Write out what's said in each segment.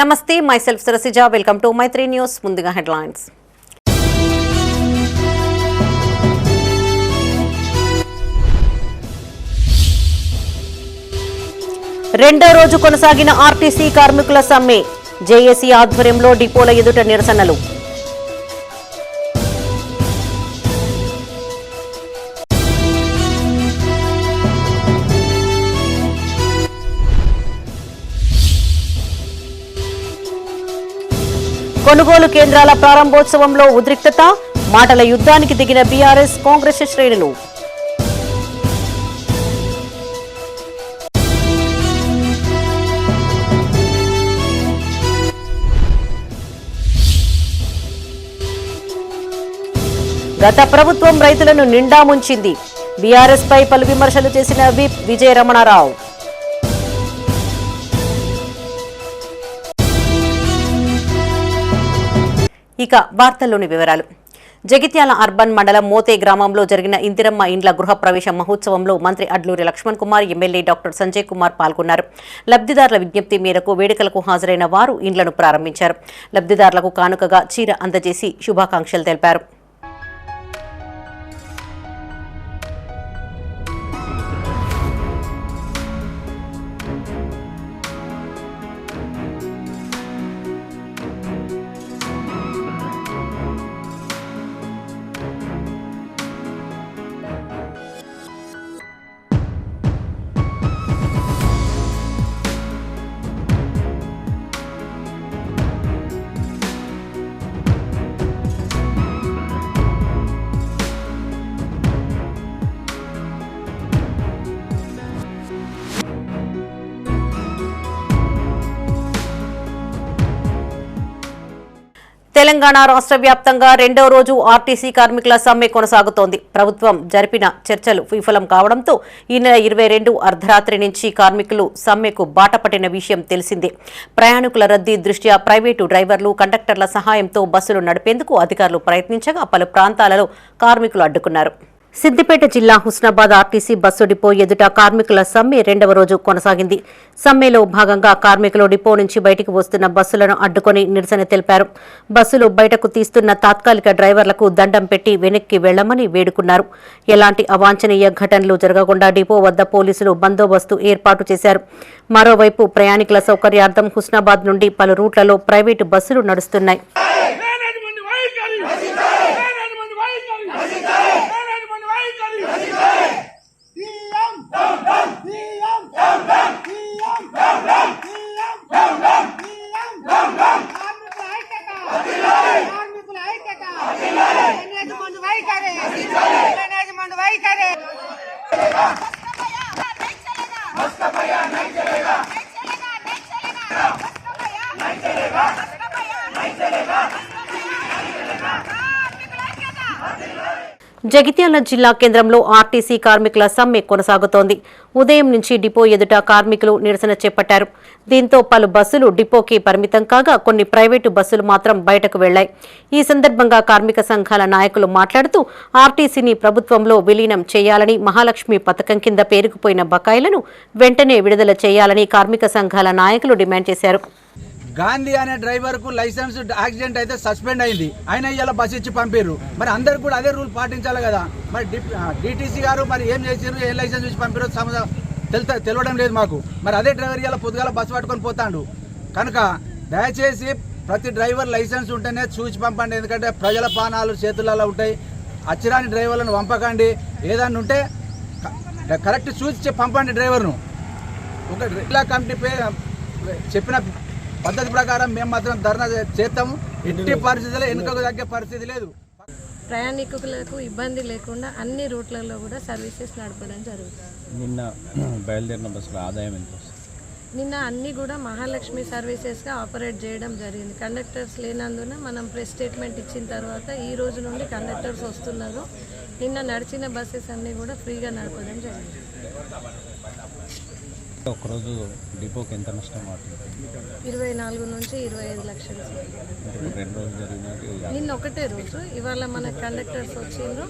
నమస్తే, myself Sarasija. Welcome to my 3 News. ముందుగా headlines. రెండో రోజు కొనసాగిన ఆర్టీసీ కార్మికుల సమ్మె. జేఏసీ ఆధ్వర్యంలో డిపోల ఎదుట నిరసనలు. కొనుగోలు కేంద్రాల ప్రారంభోత్సవంలో ఉద్రిక్తత. మాటల యుద్ధానికి దిగిన బీఆర్ఎస్ కాంగ్రెస్ శ్రేణులు. గత ప్రభుత్వం రైతులను నిండా ముంచింది. బీఆర్ఎస్ పై పలు విమర్శలు చేసిన విప్ విజయ రమణారావు. ఇక వార్తల్లోని వివరాలు. జగిత్యాల అర్బన్ మండలం మోతే గ్రామంలో జరిగిన ఇందిరమ్మ ఇండ్ల గృహప్రవేశ మహోత్సవంలో మంత్రి అడ్లూరి లక్ష్మణ్ కుమార్, ఎమ్మెల్యే డాక్టర్ సంజయ్ కుమార్ పాల్గొన్నారు. లబ్ధిదారుల విజ్ఞప్తి మేరకు వేడుకలకు హాజరైన వారు ఇండ్లను ప్రారంభించారు. లబ్ధిదారులకు కానుకగా చీర అందజేసి శుభాకాంక్షలు తెలిపారు. తెలంగాణ రాష్ట్ర వ్యాప్తంగా రెండో రోజు ఆర్టీసీ కార్మికుల సమ్మె కొనసాగుతోంది. ప్రభుత్వం జరిపిన చర్చలు విఫలం కావడంతో ఈ నెల 22 అర్ధరాత్రి నుంచి కార్మికులు సమ్మెకు బాటపట్టిన విషయం తెలిసిందే. ప్రయాణికుల రద్దీ దృష్ట్యా ప్రైవేటు డ్రైవర్లు, కండక్టర్ల సహాయంతో బస్సులు నడిపేందుకు అధికారులు ప్రయత్నించగా పలు ప్రాంతాలలో కార్మికులు అడ్డుకున్నారు. సిద్దిపేట జిల్లా హుస్నాబాద్ ఆర్టీసీ బస్సు డిపో ఎదుట కార్మికుల సమ్మె రెండవ రోజు కొనసాగింది. సమ్మెలో భాగంగా కార్మికులు డిపో నుంచి బయటికి వస్తున్న బస్సులను అడ్డుకొని నిరసన తెలిపారు. బస్సులు బయటకు తీస్తున్న తాత్కాలిక డ్రైవర్లకు దండం పెట్టి వెనక్కి వెళ్లమని వేడుకున్నారు. ఎలాంటి అవాంఛనీయ ఘటనలు జరగకుండా డిపో వద్ద పోలీసులు బందోబస్తు ఏర్పాటు చేశారు. మరోవైపు ప్రయాణికుల సౌకర్యార్థం హుస్నాబాద్ నుండి పలు రూట్లలో ప్రైవేటు బస్సులు నడుస్తున్నాయి. జగిత్యాల జిల్లా కేంద్రంలో ఆర్టీసీ కార్మికుల సమ్మె కొనసాగుతోంది. ఉదయం నుంచి డిపో ఎదుట కార్మికులు నిరసన చేపట్టారు. దీంతో పలు బస్సులు డిపోకి పరిమితం కాగా కొన్ని ప్రైవేటు బస్సులు మాత్రం బయటకు వెళ్లాయి. ఈ సందర్భంగా కార్మిక సంఘాల నాయకులు మాట్లాడుతూ ఆర్టీసీని ప్రభుత్వంలో విలీనం చేయాలని, మహాలక్ష్మి పథకం కింద పేరుకుపోయిన బకాయిలను వెంటనే విడుదల చేయాలని కార్మిక సంఘాల నాయకులు డిమాండ్ చేశారు. గాంధీ అనే డ్రైవర్ కు లైసెన్స్ యాక్సిడెంట్ అయితే సస్పెండ్ అయింది. ఆయన ఇలా బస్సు ఇచ్చి పంపారు. మరి అందరికి కూడా అదే రూల్ పాటించాలి కదా. మరి డిటీసీ గారు మరి ఏం చేసారు, ఏ లైసెన్స్ ఇచ్చి పంపారో తెలియడం లేదు మాకు. మరి అదే డ్రైవర్ ఇలా పొద్దుగాల బస్సు పట్టుకొని పోతాడు. కనుక దయచేసి ప్రతి డ్రైవర్ లైసెన్స్ ఉంటేనే చూసి పంపండి. ఎందుకంటే ప్రజల పానాలు చేతులలో ఉంటాయి. అచ్చిరాని డ్రైవర్లను పంపకండి. ఏదన్నా ఉంటే కరెక్ట్ చూసి పంపండి డ్రైవర్ను. ఒక జిల్లా కమిటీ చెప్పిన పద్ధతి ప్రకారం మేము మాత్రం ధర్నా చేస్తాము. ఎట్టి పరిస్థితుల్లో ఎన్నికకు తగ్గే పరిస్థితి లేదు. ప్రయాణికులకు ఇబ్బంది లేకుండా అన్ని రూట్లలో కూడా సర్వీసెస్ నడపడం జరుగుతుంది. నిన్న బయలుదేరిన బస్సుల ఆదాయం ఎంత? నిన్న అన్ని కూడా మహాలక్ష్మి సర్వీసెస్గా ఆపరేట్ చేయడం జరిగింది. కండక్టర్స్ లేనందున మనం ప్రెస్ స్టేట్మెంట్ ఇచ్చిన తర్వాత ఈ రోజు నుండి కండక్టర్స్ వస్తున్నారు. నిన్న నడిచిన బస్సెస్ అన్నీ కూడా ఫ్రీగా నడపడం జరిగింది. ఒకరోజు డిపోకి ఎంత నష్టం అవుతుంది? 24 నుంచి 25 లక్షలు. నిన్న ఒకటే రోజు. ఇవాళ మన కండక్టర్స్ వచ్చిండ్రు.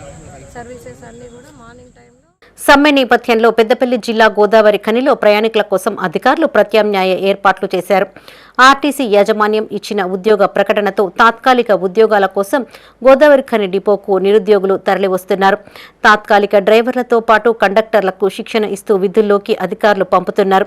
సర్వీసెస్ అన్నీ కూడా మార్నింగ్ టైంలో సమ్మె నేపథ్యంలో పెద్దపల్లి జిల్లా గోదావరి ఖనిలో ప్రయాణికుల కోసం అధికారులు ప్రత్యామ్నాయ ఏర్పాట్లు చేశారు. ఆర్టీసీ యాజమాన్యం ఇచ్చిన ఉద్యోగ ప్రకటనతో తాత్కాలిక ఉద్యోగాల కోసం గోదావరి ఖని డిపోకు నిరుద్యోగులు తరలివస్తున్నారు. తాత్కాలిక డ్రైవర్లతో పాటు కండక్టర్లకు శిక్షణ ఇస్తూ విధుల్లోకి అధికారులు పంపుతున్నారు.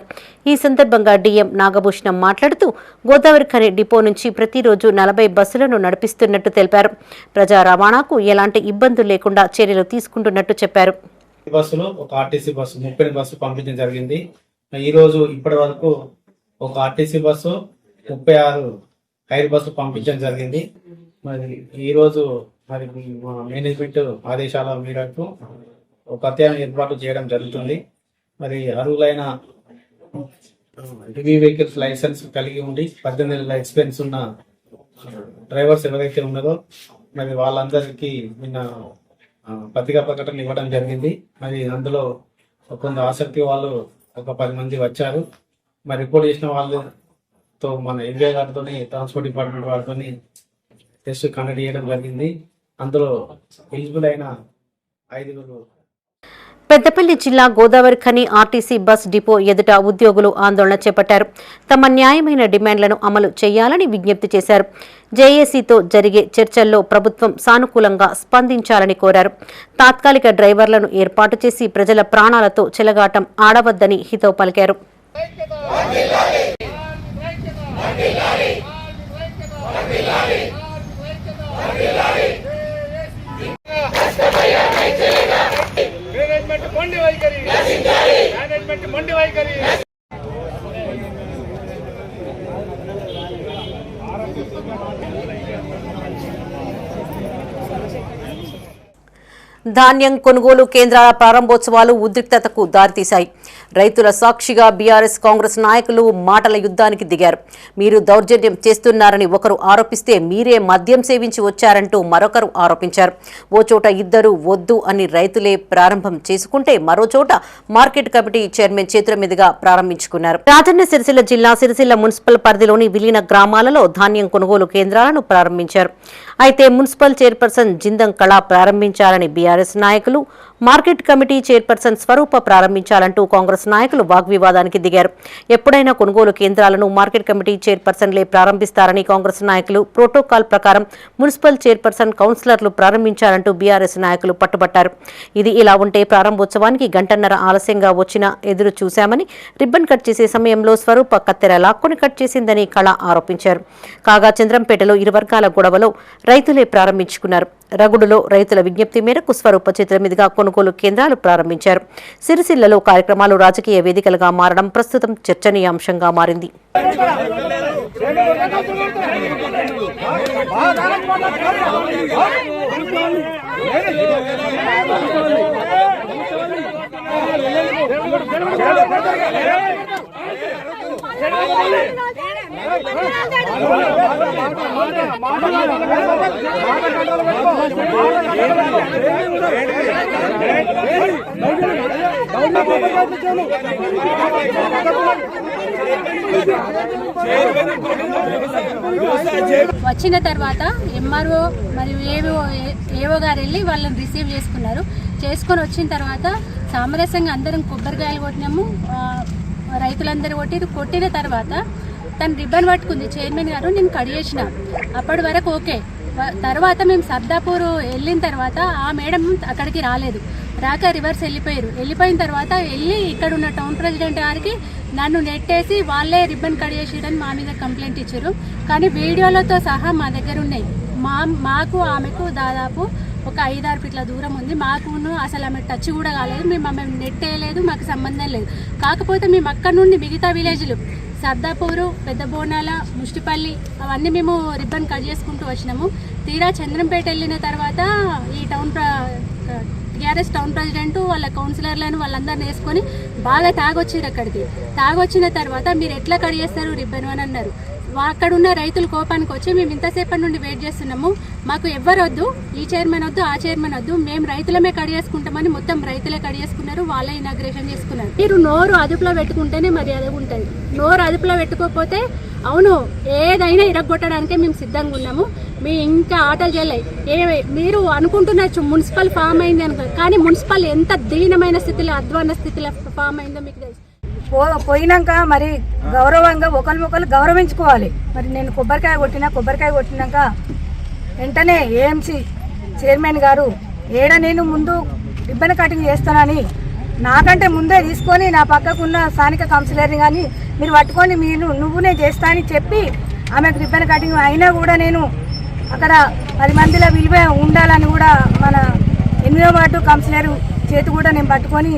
ఈ సందర్భంగా డీఎం నాగభూషణం మాట్లాడుతూ గోదావరి ఖని డిపో నుంచి ప్రతిరోజు 40 బస్సులను నడిపిస్తున్నట్టు తెలిపారు. ప్రజా రవాణాకు ఎలాంటి ఇబ్బందులు లేకుండా చర్యలు తీసుకుంటున్నట్టు చెప్పారు. బస్సులు ఒక ఆర్టీసీ బస్సు 30 బస్సు పంపించడం జరిగింది. ఈ రోజు ఇప్పటి వరకు ఒక ఆర్టీసీ బస్సు 36 హైర్ బస్సు పంపించడం జరిగింది. మరి ఈ రోజు మరి మేనేజ్మెంట్ ఆదేశాల మేరకు ఒక అత్యవసర ఏర్పాటు చేయడం జరుగుతుంది. మరి అర్హులైన హెవీ వెహికల్స్ లైసెన్స్ కలిగి ఉండి 18 నెలల ఎక్స్పీరియన్స్ ఉన్న డ్రైవర్స్ ఎవరైతే ఉన్నారో మరి వాళ్ళందరికీ నిన్న పత్రికా ప్రకటన ఇవ్వడం జరిగింది. మరి అందులో కొంత ఆసక్తి వాళ్ళు ఒక 10 మంది వచ్చారు. మరి రిపోర్ట్ చేసిన వాళ్ళతో మన ఎన్వే గారితో ట్రాన్స్పోర్ట్ డిపార్ట్మెంట్ వాళ్ళతో టెస్ట్ కండక్ట్ చేయడం జరిగింది. అందులో ఎలిజిబుల్ అయిన 5 పెద్దపల్లి జిల్లా Godavari Khani RTC bus depot ఎదుట ఉద్యోగులు ఆందోళన చేపట్టారు. తమ న్యాయమైన డిమాండ్లను అమలు చేయాలని విజ్ఞప్తి చేశారు. జేఏసీతో జరిగే చర్చల్లో ప్రభుత్వం సానుకూలంగా స్పందించాలని కోరారు. తాత్కాలిక డ్రైవర్లను ఏర్పాటు చేసి ప్రజల ప్రాణాలతో చెలగాటం ఆడవద్దని హితవు పలికారు. ధాన్యం కొనుగోలు కేంద్రాల ప్రారంభోత్సవాలు ఉద్రిక్తతకు దారితీశాయి. రైతుల సాక్షిగా బీఆర్ఎస్ కాంగ్రెస్ నాయకులు మాటల యుద్ధానికి దిగారు. మీరు దౌర్జన్యం చేస్తున్నారని ఒకరు ఆరోపిస్తే మీరే మద్యం సేవించి వచ్చారంటూ మరొకరు ఆరోపించారు. ఓ చోట ఇద్దరు వద్దు అని రైతులే ప్రారంభం చేసుకుంటే మరో చోట మార్కెట్ కమిటీ చైర్మన్ చేతుల మీదుగా ప్రారంభించుకున్నారు. రాజన్న సిరిసిల్ల జిల్లా సిరిసిల్ల మున్సిపల్ పరిధిలోని విలీన గ్రామాలలో ధాన్యం కొనుగోలు కేంద్రాలను ప్రారంభించారు. అయితే మున్సిపల్ చైర్పర్సన్ జిందం కళ ప్రారంభించాలని బీఆర్ఎస్ నాయకులు, మార్కెట్ కమిటీ చైర్పర్సన్ స్వరూప ప్రారంభించాలంటూ కాంగ్రెస్ నాయకులు వాగ్వివాదానికి దిగారు. ఎప్పుడైనా కొనుగోలు కేంద్రాలను మార్కెట్ కమిటీ చైర్పర్సన్లే ప్రారంభిస్తారని కాంగ్రెస్ నాయకులు, ప్రోటోకాల్ ప్రకారం మున్సిపల్ చైర్పర్సన్ కౌన్సిలర్లు ప్రారంభించాలంటూ బీఆర్ఎస్ నాయకులు పట్టుబట్టారు. ఇది ఇలా ఉంటే ప్రారంభోత్సవానికి గంటన్నర ఆలస్యంగా వచ్చినా ఎదురు చూశామని, రిబ్బన్ కట్ చేసే సమయంలో స్వరూప కత్తెర లాక్కొని కట్ చేసిందని కళ ఆరోపించారు. కాగా చంద్రంపేటలో ఇరు వర్గాల గొడవలో రైతులే ప్రారంభించుకున్నారు. రగుడులో రైతుల విజ్ఞప్తి మేరకు స్వరూప చేతుల మీదుగా కొనుగోలు కేంద్రాలు ప్రారంభించారు. సిరిసిల్లలో కార్యక్రమాలు రాజకీయ వేదికలుగా మారడం ప్రస్తుతం చర్చనీయాంశంగా మారింది. వచ్చిన తర్వాత ఎంఆర్ఓ మరియు ఏవో గారు వెళ్ళి వాళ్ళని రిసీవ్ చేసుకొని వచ్చిన తర్వాత సామరస్యంగా అందరం కొబ్బరికాయలు కొట్టినాము. రైతులందరూ కొట్టిన తర్వాత తను రిబ్బన్ పట్టుకుంది చైర్మన్ గారు, నేను కట్ చేసిన. అప్పటి వరకు ఓకే. తర్వాత మేము సర్దాపూర్ వెళ్ళిన తర్వాత ఆ మేడం అక్కడికి రాలేదు, రాక రివర్స్ వెళ్ళిపోయిన తర్వాత ఇక్కడ ఉన్న టౌన్ ప్రెసిడెంట్ గారికి నన్ను నెట్టేసి వాళ్ళే రిబ్బన్ కట్ చేసిరని మా మీద కంప్లైంట్ ఇచ్చారు. కానీ వీడియోలతో సహా మా దగ్గర ఉన్నాయి. మాకు ఆమెకు దాదాపు ఒక 5-6 ఫీట్ల దూరం ఉంది. మాకును అసలు ఆమె టచ్ కూడా కాలేదు. మేము ఆమె నెట్టేయలేదు, మాకు సంబంధం లేదు. కాకపోతే మేము అక్కడ నుండి మిగతా విలేజ్లు సర్దాపూరు, పెద్ద బోనాల, ముష్టిపల్లి అవన్నీ మేము రిబ్బన్ కట్ చేసుకుంటూ వచ్చినాము. తీరా చంద్రంపేట వెళ్ళిన తర్వాత ఈ టీఆర్ఎస్ టౌన్ ప్రెసిడెంట్ వాళ్ళ కౌన్సిలర్లను వాళ్ళందరిని వేసుకొని బాగా తాగొచ్చారు. అక్కడికి తాగొచ్చిన తర్వాత మీరు ఎట్లా కట్ చేస్తారు రిబ్బన్ అని అన్నారు. అక్కడున్న రైతులు కోపానికి వచ్చి మేము ఇంతసేపటి నుండి వెయిట్ చేస్తున్నాము, మాకు ఎవ్వరు వద్దు, ఈ చైర్మన్ వద్దు, ఆ చైర్మన్ వద్దు, మేము రైతులమే కట్ చేసుకుంటామని మొత్తం రైతులే కట్ చేసుకున్నారు. వాళ్ళే ఇనాగ్రేషన్ చేసుకున్నారు. మీరు నోరు అదుపులో పెట్టుకుంటేనే మర్యాద ఉంటుంది. నోరు అదుపులో పెట్టుకోకపోతే అవును ఏదైనా ఇరగొట్టడానికే మేము సిద్ధంగా ఉన్నాము. మీ ఇంకా ఆటలు చేయలే. మీరు అనుకుంటున్నచ్చు మున్సిపల్ ఫామ్ అయింది అనుకో, కానీ మున్సిపల్ ఎంత దీనమైన స్థితిలో అధ్వాన స్థితిలో ఫామ్ అయిందో మీకు తెలుసు. పోయినాక మరి గౌరవంగా ఒకరినొకరు గౌరవించుకోవాలి. మరి నేను కొబ్బరికాయ కొట్టినాక వెంటనే ఏఎంసీ చైర్మన్ గారు నేను ముందు రిబ్బన్ కటింగ్ చేస్తానని నాకంటే ముందే తీసుకొని నా పక్కకున్న స్థానిక కౌన్సిలర్ని కానీ మీరు పట్టుకొని నువ్వు నేను చేస్తా అని చెప్పి ఆమెకు రిబ్బన్ కటింగ్ అయినా కూడా నేను అక్కడ 10 మందిలో విలువ ఉండాలని కూడా మన 8వ వార్డు కౌన్సిలర్ చేతి కూడా నేను పట్టుకొని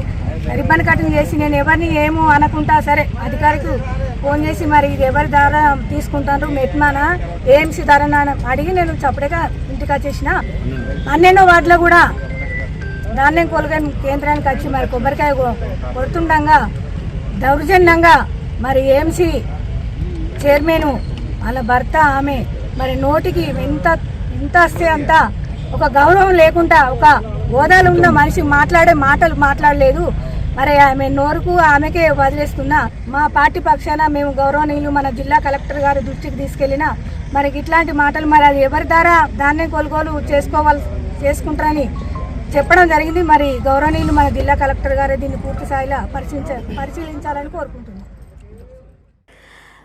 రిబ్బన్ కటింగ్ చేసి నేను ఎవరిని ఏమో అనకుండా సరే అధికారికి ఫోన్ చేసి మరి ఇది ఎవరి ద్వారా తీసుకుంటారు మెట్మానా ఏఎంసీ ధరనా అడిగి నేను చప్పుడుగా ఇంటికి వచ్చేసిన. 12వ వార్డులో కూడా ధాన్యం కొనుగోలు కేంద్రానికి వచ్చి మరి కొబ్బరికాయ కొడుతుండగా దౌర్జన్యంగా మరి ఏఎంసీ చైర్మన్ వాళ్ళ భర్త ఆమె మరి నోటికి ఎంత వస్తే అంత ఒక గౌరవం లేకుండా ఒక హోదాలో ఉన్న మనిషి మాట్లాడే మాటలు మాట్లాడలేదు. మరి ఆమె నోరుకు ఆమెకే వదిలేస్తున్నా. మా పార్టీ పక్షాన మేము గౌరవనీయులు మన జిల్లా కలెక్టర్ గారి దృష్టికి తీసుకెళ్లినా మరి ఇట్లాంటి మాటలు మరి అది ఎవరి ద్వారా ధాన్యం కొనుగోలు చేసుకుంటారని చెప్పడం జరిగింది. మరి గౌరవనీయులు మన జిల్లా కలెక్టర్ గారు దీన్ని పూర్తి స్థాయిలో పరిశీలించాలని కోరుకుంటున్నాం.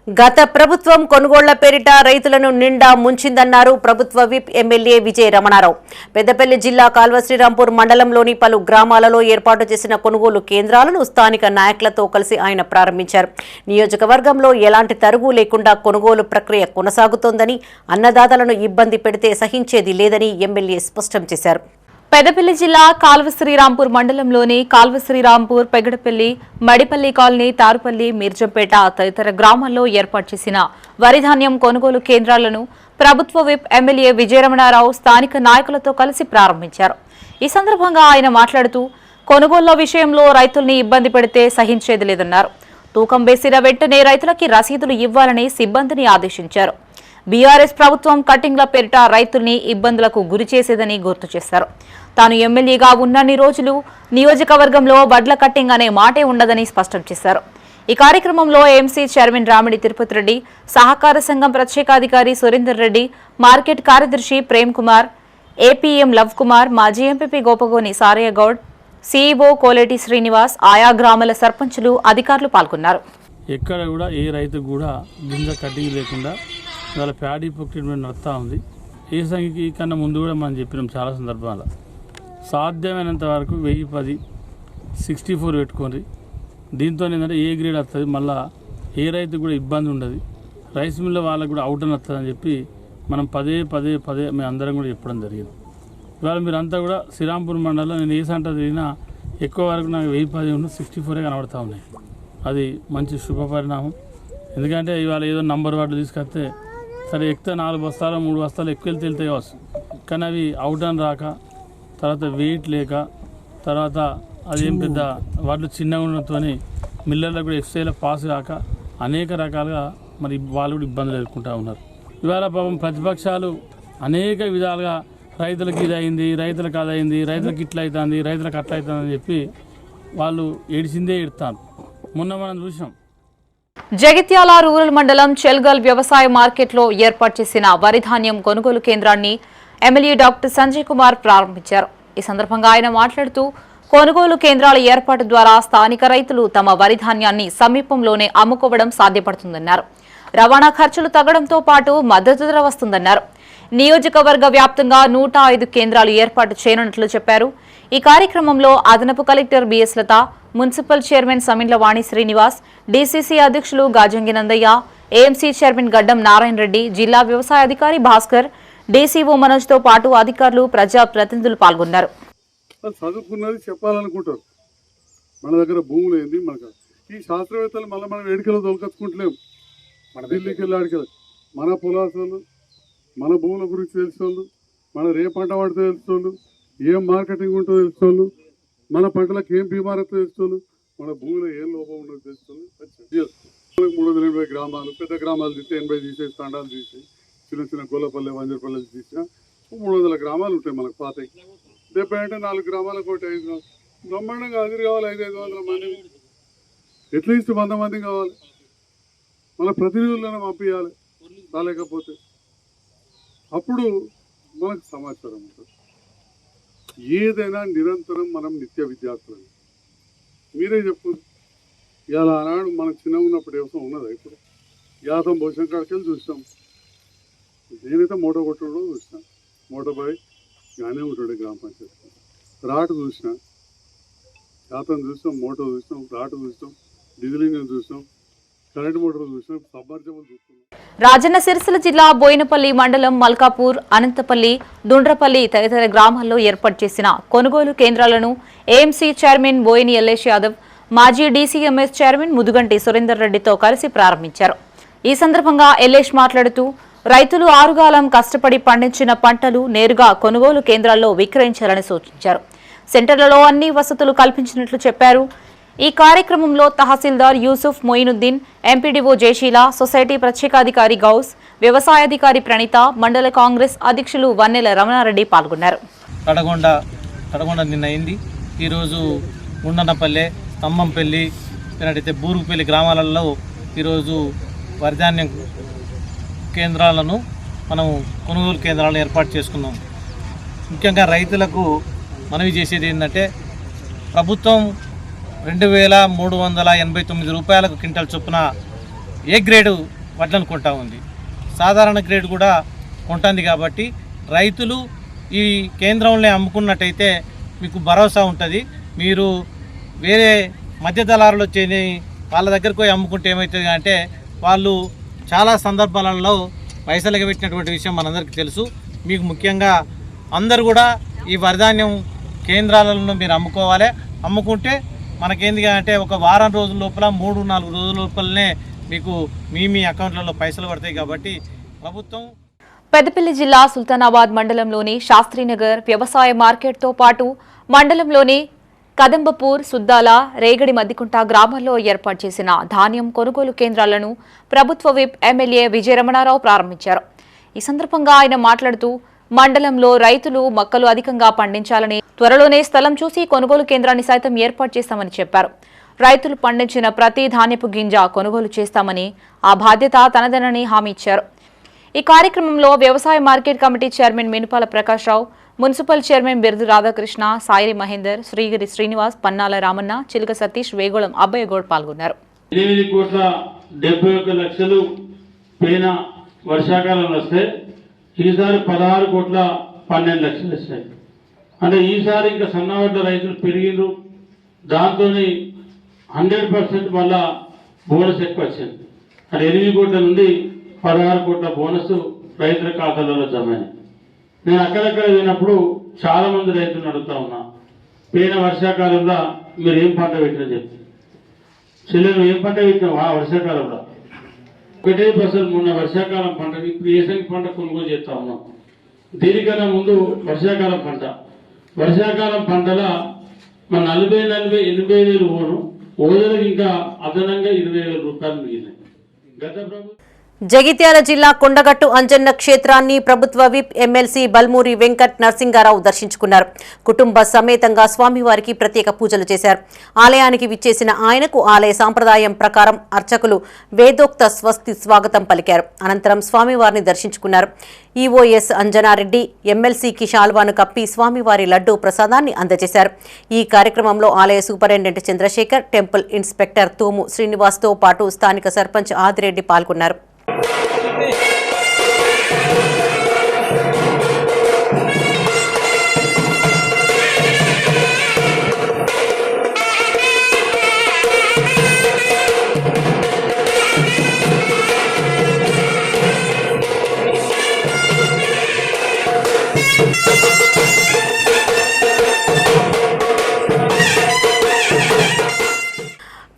గత ప్రభుత్వం కొనుగోళ్ల పేరిట రైతులను నిండా ముంచిందన్నారు ప్రభుత్వ విప్ ఎమ్మెల్యే విజయ రమణారావు. పెద్దపల్లి జిల్లా కాల్వ శ్రీరాంపూర్ మండలంలోని పలు గ్రామాలలో ఏర్పాటు చేసిన కొనుగోలు కేంద్రాలను స్థానిక నాయకులతో కలిసి ఆయన ప్రారంభించారు. నియోజకవర్గంలో ఎలాంటి తరుగు లేకుండా కొనుగోలు ప్రక్రియ కొనసాగుతోందని, అన్నదాతలను ఇబ్బంది పెడితే సహించేది లేదని ఎమ్మెల్యే స్పష్టం చేశారు. పెద్దపల్లి జిల్లా కాల్వ శ్రీరాంపూర్ మండలంలోని కాల్వ శ్రీరాంపూర్, పెగడపల్లి, మడిపల్లి కాలనీ, తారుపల్లి, మీర్జంపేట తదితర గ్రామాల్లో ఏర్పాటు చేసిన వరిధాన్యం కొనుగోలు కేంద్రాలను ప్రభుత్వ విప్ ఎమ్మెల్యే విజయరమణారావు స్థానిక నాయకులతో కలిసి ప్రారంభించారు. ఈ సందర్భంగా ఆయన మాట్లాడుతూ కొనుగోళ్ల విషయంలో రైతుల్ని ఇబ్బంది పెడితే సహించేది లేదన్నారు. తూకం వేసిన వెంటనే రైతులకి రసీదులు ఇవ్వాలని సిబ్బందిని ఆదేశించారు. బీఆర్ఎస్ ప్రభుత్వం కటింగ్ల పేరిట రైతుల్ని ఇబ్బందులకు గురి చేసేదని గుర్తు చేశారు. తాను ఎమ్మెల్యేగా ఉన్నన్ని రోజులు నియోజకవర్గంలో వడ్ల కట్టింగ్ అనే మాటే ఉండదని స్పష్టం చేశారు. ఈ కార్యక్రమంలో ఏఎంసీ చైర్మన్ రామిడి తిరుపతి రెడ్డి, సహకార సంఘం ప్రత్యేకాధికారి సురేందర్ రెడ్డి, మార్కెట్ కార్యదర్శి ప్రేమ్ కుమార్, ఏపీఎం లవ్ కుమార్, మాజీ ఎంపీపీ గోపగోని సారయ్య గౌడ్, సీఈఓ కోలేటి శ్రీనివాస్, ఆయా గ్రామాల సర్పంచులు, అధికారులు పాల్గొన్నారు. ఎక్కడ కూడా ఏ రైతు కూడా గింజ కటింగ్ లేకుండా వాళ్ళ ప్యాడీ ప్రొక్యూర్మెంట్ నడుస్తూ ఉంది. ఏ సంఖ్యకి కన్నా ముందు కూడా మనం చెప్పినాం చాలా సందర్భాల్లో. సాధ్యమైనంత వరకు 1010 64 పెట్టుకోండి. దీంతో ఏంటంటే ఏ గ్రేడ్ వస్తుంది, మళ్ళీ ఏ రైతు కూడా ఇబ్బంది ఉండదు, రైస్ మిల్ వాళ్ళకు కూడా అవుట్ అని వస్తుంది అని చెప్పి మనం పదే మేము అందరం కూడా చెప్పడం జరిగింది. ఇవాళ మీరంతా కూడా శ్రీరాంపూర్ మండలంలో నేను ఏ సెంటర్ తిరిగినా ఎక్కువ వరకు నాకు 1010 64 కనబడతా ఉన్నాయి. అది మంచి శుభ పరిణామం. ఎందుకంటే ఇవాళ ఏదో నంబర్ వార్డు తీసుకొస్తే సరే ఎక్కితే 4 బస్తాలు 3 బస్తాలు ఎక్కువ వెళ్తే కావచ్చు, కానీ అవి అవుట్ అని రాక, తర్వాత వెయిట్ లేక, తర్వాత అదేం పెద్ద వాటిలో చిన్నగా ఉండడంతో మిల్లర్లో కూడా ఎఫ్సీఐలో పాస్ కాక అనేక రకాలుగా మరి వాళ్ళు కూడా ఇబ్బందులు ఎదుర్కొంటూ ఉన్నారు. ఇవాళ పాపం ప్రతిపక్షాలు అనేక విధాలుగా రైతులకు ఇది అయింది, రైతులకు అది అయింది, రైతులకు ఇట్లా అవుతుంది, రైతులకు అట్లా అవుతుంది అని చెప్పి వాళ్ళు ఏడిచిందే ఏడుతారు. మొన్న మనం చూసాం జగిత్యాల రూరల్ మండలం చెల్గల్ వ్యవసాయ మార్కెట్లో ఏర్పాటు చేసిన వరిధాన్యం కొనుగోలు కేంద్రాన్ని ఎమ్మెల్యే డాక్టర్ సంజయ్ కుమార్ ప్రారంభించారు. ఈ సందర్భంగా ఆయన మాట్లాడుతూ కొనుగోలు కేంద్రాల ఏర్పాటు ద్వారా స్థానిక రైతులు తమ వరిధాన్యాన్ని సమీపంలోనే అమ్ముకోవడం సాధ్యపడుతుందన్నారు. రవాణా ఖర్చులు తగ్గడంతో పాటు మద్దతు ధర వస్తుందన్నారు. నియోజకవర్గ వ్యాప్తంగా 105 కేంద్రాలు ఏర్పాటు చేయనున్నట్లు చెప్పారు. ఈ కార్యక్రమంలో అదనపు కలెక్టర్ బిఎస్ లత, మున్సిపల్ చైర్మన్ సమిండ్ల వాణి శ్రీనివాస్, డీసీసీ అధ్యక్షులు గాజంగి నందయ్య, ఏఎంసీ చైర్మన్ గడ్డం నారాయణ రెడ్డి, జిల్లా వ్యవసాయ అధికారి భాస్కర్, డీసీఓ మనోజ్తో పాటు అధికారులు, ప్రజా ప్రతినిధులు పాల్గొన్నారు. చదువుకున్నది చెప్పాలనుకుంటారు, మన దగ్గర భూములు ఏంది, మనకు ఈ శాస్త్రవేత్తలు మళ్ళీ మనం వేడికలు తొలకచ్చుకుంటలేము. మన ఢిల్లీకి వెళ్ళి ఆడికెళ్ళి మన పొలాసోళ్ళు, మన భూముల గురించి తెలిసేవాళ్ళు, మన రే పంట పడితే తెలుసుకోళ్ళు, ఏం మార్కెటింగ్ ఉంటుందో తెలుసుకోళ్ళు, మన పంటలకు ఏం బీమారతో తెలుసుకోళ్ళు, మన భూమిలో ఏం లోపం ఉండదో తెలుసుకోళ్ళు. 380 గ్రామాలు, పెద్ద గ్రామాలు తీస్తే 80 తీసేసి, తండాలు తీసి, చిన్న చిన్న గొల్లపల్లె, వంజరపల్లె తీసిన 300 గ్రామాలు ఉంటాయి మనకు పాతకి. 70 అంటే 4 గ్రామాలకు ఒకటి 5 బ్రహ్మాండంగా హాజరు కావాలి. 500 మంది అట్లీస్ట్ 100 మంది కావాలి. మన ప్రతినిధులను పంపించాలి. రాలేకపోతే అప్పుడు మనకు సమాచారం ఉంటుంది. ఏదైనా నిరంతరం మనం నిత్య విద్యార్థులు. మీరే చెప్పు, ఇలా ఆనాడు మనం చిన్న ఉన్నప్పుడు వ్యవసాయం ఉన్నదా? ఇప్పుడు యాతం భోజనం కాడికెళ్ళి చూసాం. నేనైతే మోటో కొట్టడం చూసిన, మోటో బాయ్ గానే ఉంటాడు గ్రామ పంచాయతీ. రాటు చూసిన, యాతం చూసాం, మోటో చూసాం, రాటు చూసాం, డీజిల్ ఇంజన్ చూసాం, కరెంట్ మోటార్ చూసాం, సబ్మర్జిబుల్ చూస్తున్నాం. రాజన్న సిరిసిల్ల జిల్లా బోయినపల్లి మండలం మల్కాపూర్, అనంతపల్లి, దుండ్రపల్లి తదితర గ్రామాల్లో ఏర్పాటు చేసిన కొనుగోలు కేంద్రాలను ఏఎంసీ చైర్మన్ బోయిని ఎల్లేష్ యాదవ్, మాజీ డీసీఎంఎస్ చైర్మన్ ముదుగంటి సురేందర్ రెడ్డితో కలిసి ప్రారంభించారు. ఈ సందర్భంగా ఎల్లేష్ మాట్లాడుతూ రైతులు ఆరుగాలం కష్టపడి పండించిన పంటలు నేరుగా కొనుగోలు కేంద్రాల్లో విక్రయించాలని సూచించారు. సెంటర్లలో అన్ని వసతులు కల్పించినట్లు చెప్పారు. ఈ కార్యక్రమంలో తహసీల్దార్ యూసుఫ్ మొయినుద్దీన్, ఎంపీడీఓ జయశీల, సొసైటీ ప్రత్యేకాధికారి గౌస్, వ్యవసాయాధికారి ప్రణీత, మండల కాంగ్రెస్ అధ్యక్షులు వన్నెల రమణారెడ్డి పాల్గొన్నారు. తడగొండ నిన్న అయింది. ఈరోజు ఉండనపల్లె, స్తంభంపల్లి, బూరుగుపల్లి గ్రామాలలో ఈరోజు వరిధాన్యం కేంద్రాలను మనం కొనుగోలు కేంద్రాలను ఏర్పాటు చేసుకున్నాం. ముఖ్యంగా రైతులకు మనవి చేసేది ఏంటంటే, ప్రభుత్వం 2389 రూపాయలకు క్వింటల్ చొప్పున ఏ గ్రేడు వడ్లను కొంటా ఉంది, సాధారణ గ్రేడ్ కూడా కొంటుంది. కాబట్టి రైతులు ఈ కేంద్రంలో అమ్ముకున్నట్టయితే మీకు భరోసా ఉంటుంది. మీరు వేరే మధ్య దళారులు వచ్చి వాళ్ళ దగ్గరకు పోయి అమ్ముకుంటే ఏమవుతుంది అంటే, వాళ్ళు చాలా సందర్భాలలో పైసలుగా పెట్టినటువంటి విషయం మనందరికీ తెలుసు. మీకు ముఖ్యంగా అందరూ కూడా ఈ వరిధాన్యం కేంద్రాలను మీరు అమ్ముకోవాలి. అమ్ముకుంటే మనకేంది అంటే ఒక వారం రోజుల లోపల 3-4 రోజుల లోపలనే మీకు మీ అకౌంట్లలో పైసలు పడతాయి. కాబట్టి ప్రభుత్వం పెద్దపల్లి జిల్లా సుల్తానాబాద్ మండలంలోని శాస్త్రీనగర్ వ్యవసాయ మార్కెట్తో పాటు మండలంలోని కదంబపూర్, సుద్దాల, రేగడి మద్దికుంట గ్రామాల్లో ఏర్పాటు చేసిన ధాన్యం కొనుగోలు కేంద్రాలను ప్రభుత్వ విప్ ఎమ్మెల్యే విజయరమణారావు ప్రారంభించారు. ఈ సందర్భంగా ఆయన మాట్లాడుతూ మండలంలో రైతులు మొక్కలు అధికంగా పండించాలని, త్వరలోనే స్థలం చూసి కొనుగోలు కేంద్రాన్ని సైతం ఏర్పాటు చేస్తామని చెప్పారు. రైతులు పండించిన ప్రతి ధాన్యపు గింజ కొనుగోలు చేస్తామని, ఆ బాధ్యత తనదేనని హామీ ఇచ్చారు. ఈ కార్యక్రమంలో వ్యవసాయ market committee chairman Minupala Prakashrao, municipal chairman Birdu Radhakrishna, Sairi Mahender, Srigiri Srinivas, Pannala Ramanna, Chiluka Satish, Vegolam అబ్బయ్యగౌడ్ పాల్గొన్నారు. 8,71,00,000 పైన వర్షాకాలంలో వస్తే ఈసారి 16,12,00,000 వస్తాయి. అంటే ఈసారి ఇంకా సన్నవడ్డ రైతులు పెరిగిండ్రు. దాంతో 100% మళ్ళా బోనస్ ఎక్కువ వచ్చింది. అంటే 8 కోట్ల నుండి 16 కోట్ల బోనస్ రైతుల ఖాతాలలో జమ అయింది. నేను అక్కడక్కడ వెళ్ళినప్పుడు చాలా మంది రైతులను అడుగుతా ఉన్నా, పోయిన వర్షాకాలంలో మీరు ఏం పంట పెట్టినా చెప్పి, చెల్లెలు ఏం పంట పెట్టినావు ఆ వర్షాకాలంలో? ఒకటే ఫసలు మొన్న వర్షాకాలం పంటకి ఇప్పుడు ఏసంగి పంట కొనుగోలు చేస్తా ఉన్నాం. దీనికన్నా ముందు వర్షాకాలం పంటల మన 40,000-80,000 ఓదలకు ఇంకా అదనంగా 20,000 రూపాయలు మిగిలినాయి. గత ప్రభుత్వం జగిత్యాల జిల్లా కొండగట్టు అంజన్న క్షేత్రాన్ని ప్రభుత్వ విప్ ఎమ్మెల్సీ బల్మూరి వెంకట్ నరసింగారావు దర్శించుకున్నారు. కుటుంబ సమేతంగా స్వామివారికి ప్రత్యేక పూజలు చేశారు. ఆలయానికి విచ్చేసిన ఆయనకు ఆలయ సాంప్రదాయం ప్రకారం అర్చకులు వేదోక్త స్వస్తి స్వాగతం పలికారు. అనంతరం స్వామివారిని దర్శించుకున్నారు. ఈఓఎస్ అంజనారెడ్డి ఎమ్మెల్సీకి శాల్వాను కప్పి స్వామివారి లడ్డూ ప్రసాదాన్ని అందజేశారు. ఈ కార్యక్రమంలో ఆలయ సూపరింటెండెంట్ చంద్రశేఖర్, టెంపుల్ ఇన్స్పెక్టర్ తూము శ్రీనివాస్తో పాటు స్థానిక సర్పంచ్ ఆదిరెడ్డి పాల్గొన్నారు.